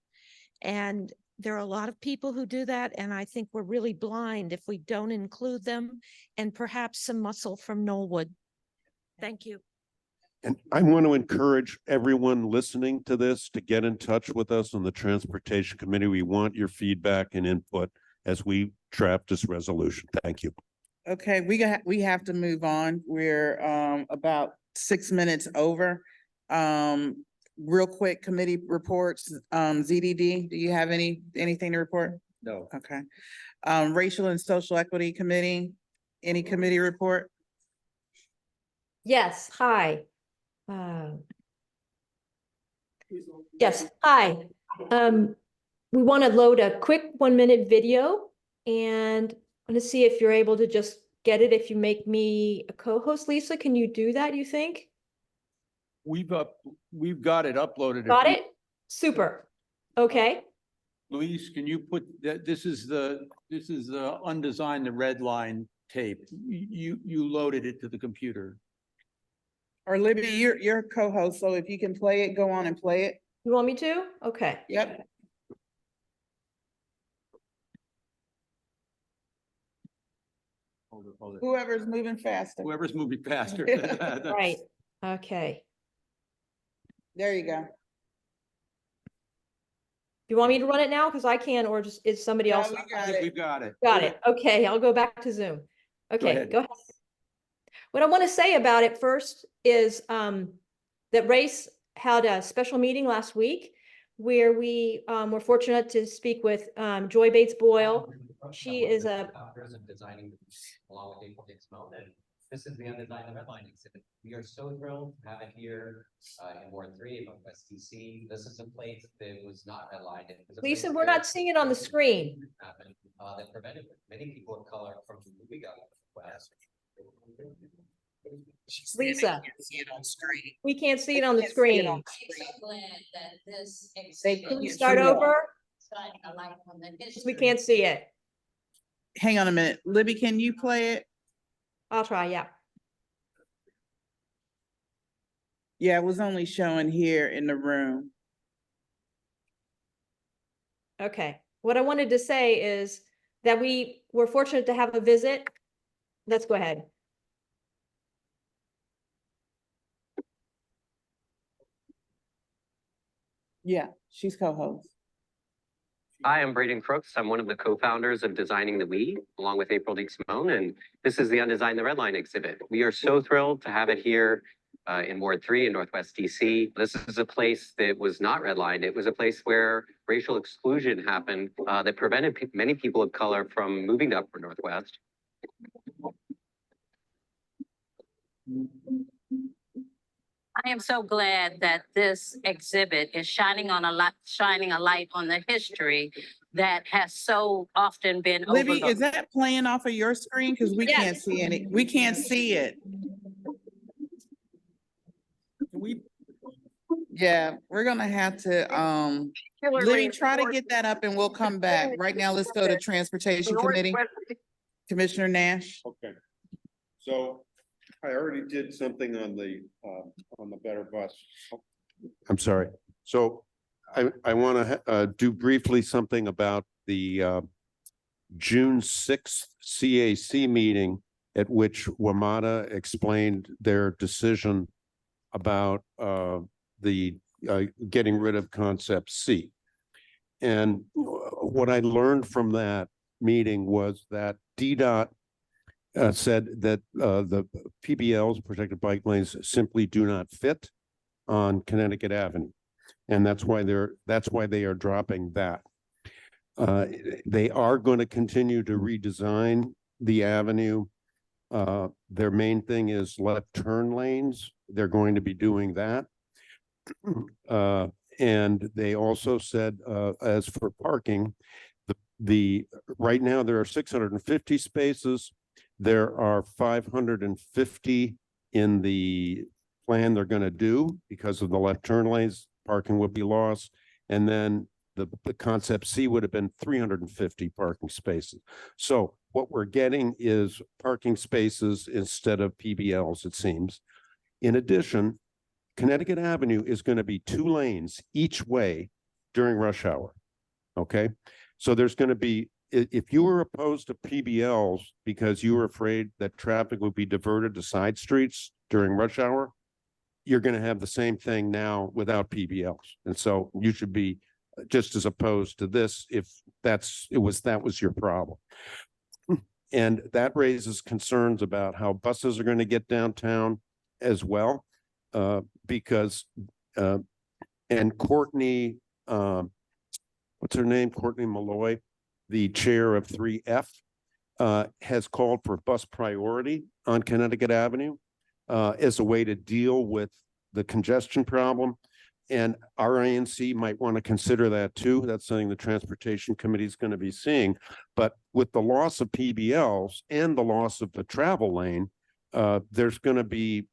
And there are a lot of people who do that. And I think we're really blind if we don't include them, and perhaps some muscle from Knollwood. Thank you. And I want to encourage everyone listening to this to get in touch with us on the Transportation Committee. We want your feedback and input as we draft this resolution. Thank you. Okay, we have to move on. We're about 6 minutes over. Real quick, committee reports. ZDD, do you have anything to report? No. Okay. Racial and Social Equity Committee, any committee report? Yes, hi. Yes, hi. We want to load a quick 1-minute video, and I'm going to see if you're able to just get it. If you make me a co-host, Lisa, can you do that, you think? We've got it uploaded. Got it? Super. Okay. Luis, can you put that? This is the Undesign the Redline tape. You loaded it to the computer. Or Libby, you're a co-host, so if you can play it, go on and play it. You want me to? Okay. Yep. Hold it. Whoever's moving faster. Whoever's moving faster. Right. Okay. There you go. You want me to run it now? Because I can, or just is somebody else? We've got it. Got it. Okay, I'll go back to Zoom. Okay, go ahead. What I want to say about it first is that RACE had a special meeting last week where we were fortunate to speak with Joy Bates Boyle. She is a designing along with April. This is the Undesigning the Redline exhibit. We are so thrilled to have it here in Ward 3 of West DC. This is a place that was not redlined. Lisa, we're not seeing it on the screen. That prevented many people of color from moving up west. Lisa, we can't see it on the screen. Can you start over? We can't see it. Hang on a minute. Libby, can you play it? I'll try, yeah. Yeah, it was only showing here in the room. Okay. What I wanted to say is that we were fortunate to have a visit. Let's go ahead. Yeah, she's co-host. Hi, I'm Braden Crooks. I'm one of the co-founders of Designing the We, along with April Simone, and this is the Undesigning the Redline exhibit. We are so thrilled to have it here in Ward 3 in Northwest DC. This is a place that was not redlined. It was a place where racial exclusion happened that prevented many people of color from moving to Upper Northwest. I am so glad that this exhibit is shining a light on the history that has so often been Libby, overlooked. is that playing off of your screen? Because we can't see any, we can't see it. Yeah, we're gonna have to, Libby, try to get that up and we'll come back. Right now, let's go to Transportation Committee. Commissioner Nash. Okay. So I already did something on the Better Bus. I'm sorry. So I want to do briefly something about the June 6th CAC meeting at which WMATA explained their decision about the getting rid of Concept C. And what I learned from that meeting was that DDOT said that the PBLs, protected bike lanes, simply do not fit on Connecticut Avenue. And that's why they are dropping that. They are going to continue to redesign the avenue. Their main thing is left turn lanes. They're going to be doing that. And they also said, as for parking, right now there are 650 spaces. There are 550 in the plan they're going to do because of the left turn lanes. Parking would be lost. And then the Concept C would have been 350 parking spaces. So what we're getting is parking spaces instead of PBLs, it seems. In addition, Connecticut Avenue is going to be 2 lanes each way during rush hour. Okay. So there's going to be, if you were opposed to PBLs because you were afraid that traffic would be diverted to side streets during rush hour, you're going to have the same thing now without PBLs. And so you should be just as opposed to this if that was your problem. And that raises concerns about how buses are going to get downtown as well, because and Courtney, what's her name? Courtney Malloy, the chair of 3F, has called for bus priority on Connecticut Avenue as a way to deal with the congestion problem. And our ANC might want to consider that too. That's something the Transportation Committee is going to be seeing. But with the loss of PBLs and the loss of the travel lane, there's going to be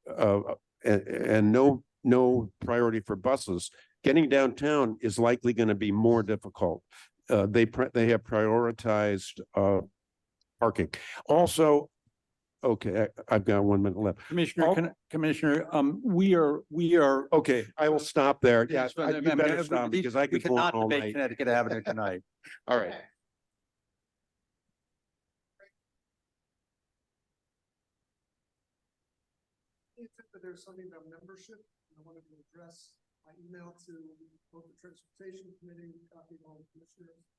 and no priority for buses. Getting downtown is likely going to be more difficult. They have prioritized parking. Also, okay, I've got 1 minute left. Commissioner, we are. Okay, I will stop there. Yeah, you better We- stop because I we could go on cannot all debate night. Connecticut Avenue tonight. All right. There's something about membership. I wanted to address my email to both the Transportation Committee, copy all the commissioners.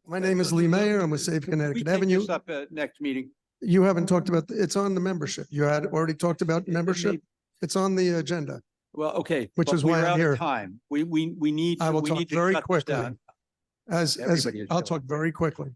My name is Lee Mayer. I'm with Safe Connecticut Avenue. This up at next meeting. You haven't talked about, it's on the membership. You had already talked about membership. It's on the agenda. Well, okay. Which but is why we're I'm out of here. Time. We need. I will we talk need to very shut this quickly. down. As Everybody is I'll showing. talk very quickly.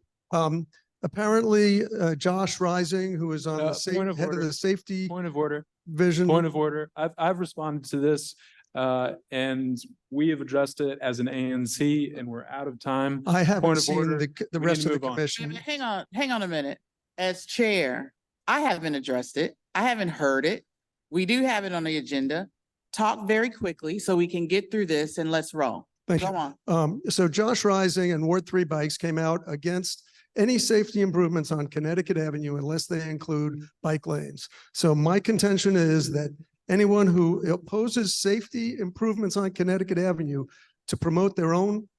Apparently, Josh Rising, who is on the head of the safety Point of order. vision. Point of order. I've responded to this, and we have addressed it as an ANC, and we're out of time. I haven't Point of seen order. the We need rest to of the move on. commission. Hang on a minute. As chair, I haven't addressed it. I haven't heard it. We do have it on the agenda. Talk very quickly so we can get through this and let's roll. Thank Go you. on. So Josh Rising and Ward 3 Bikes came out against any safety improvements on Connecticut Avenue unless they include bike lanes. So my contention is that anyone who opposes safety improvements on Connecticut Avenue to promote their own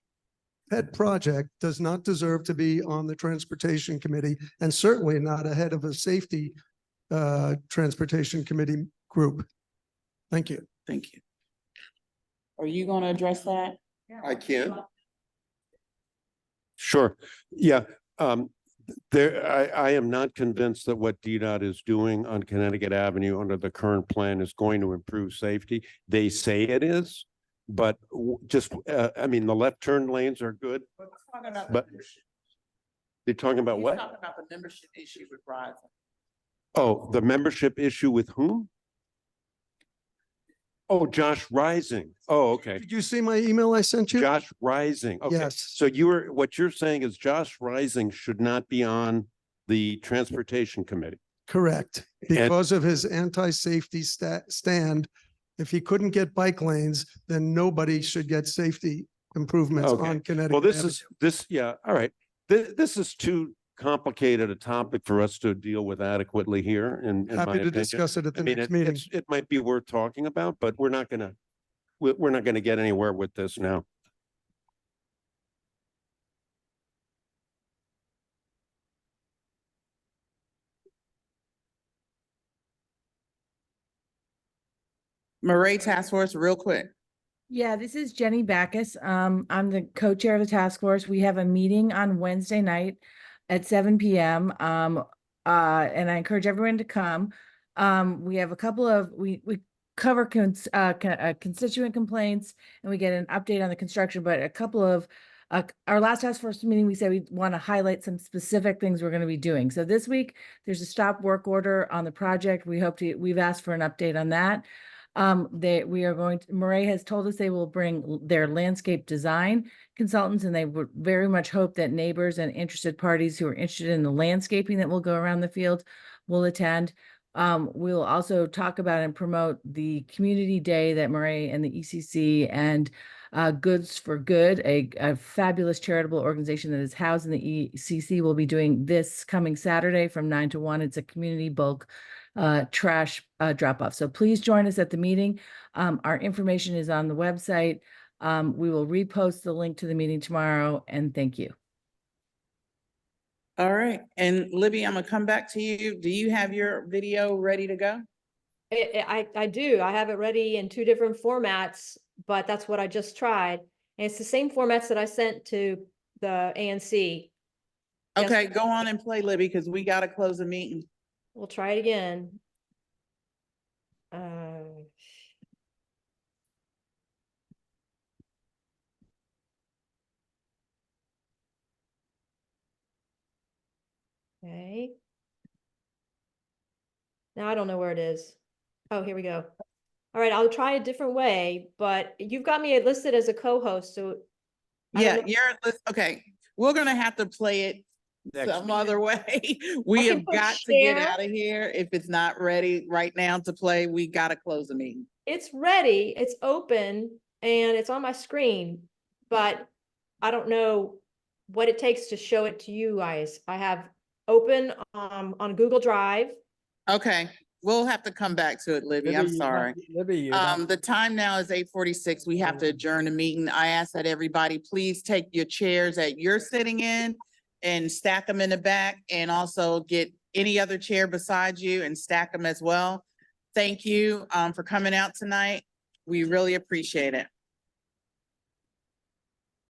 pet project does not deserve to be on the Transportation Committee and certainly not ahead of a safety Transportation Committee group. Thank you. Thank you. Are you going to address that? I can. Sure. Yeah. I am not convinced that what DDOT is doing on Connecticut Avenue under the current plan is going to improve safety. They say it is, but I mean, the left turn lanes are good, but they're talking about what? Talking about the membership issue with Verizon. Oh, the membership issue with whom? Oh, Josh Rising. Oh, okay. Did you see my email I sent you? Josh Rising. Okay. Yes. So what you're saying is Josh Rising should not be on the Transportation Committee. Correct. Because of his anti-safety stand. If he couldn't get bike lanes, then nobody should get safety improvements Okay. on Connecticut. Well, Avenue. yeah, all right. This is too complicated a topic for us to deal with adequately here. In my Happy to opinion. discuss it at the I mean, next meeting. it might be worth talking about, but we're not gonna get anywhere with this now. Maret Task Force, real quick. Yeah, this is Jenny Backus. I'm the co-chair of the task force. We have a meeting on Wednesday night at 7 p.m. And I encourage everyone to come. We have a couple of, we cover constituent complaints and we get an update on the construction, but a couple of, our last task force meeting, we said we want to highlight some specific things we're going to be doing. So this week, there's a stop work order on the project. We've asked for an update on that. Maret has told us they will bring their landscape design consultants, and they would very much hope that neighbors and interested parties who are interested in the landscaping that will go around the field will attend. We'll also talk about and promote the community day that Maret and the ECC and Goods for Good, a fabulous charitable organization that is housed in the ECC, will be doing this coming Saturday from 9 to 1. It's a community bulk trash drop off. So please join us at the meeting. Our information is on the website. We will repost the link to the meeting tomorrow, and thank you. All right. And Libby, I'm gonna come back to you. Do you have your video ready to go? I do. I have it ready in 2 different formats, but that's what I just tried. And it's the same formats that I sent to the ANC. Okay, go on and play, Libby, because we gotta close the meeting. We'll try it again. Okay. Now I don't know where it is. Oh, here we go. All right, I'll try a different way, but you've got me listed as a co-host, so. Yeah, okay. We're gonna have to play it some other way. We have got to get out of here. If it's not ready right now to play, we gotta close the meeting. It's ready, it's open, and it's on my screen, but I don't know what it takes to show it to you guys. I have open on Google Drive. Okay, we'll have to come back to it, Libby. I'm sorry. The time now is 8:46. We have to adjourn the meeting. I ask that everybody please take your chairs that you're sitting in and stack them in the back, and also get any other chair beside you and stack them as well. Thank you for coming out tonight. We really appreciate it.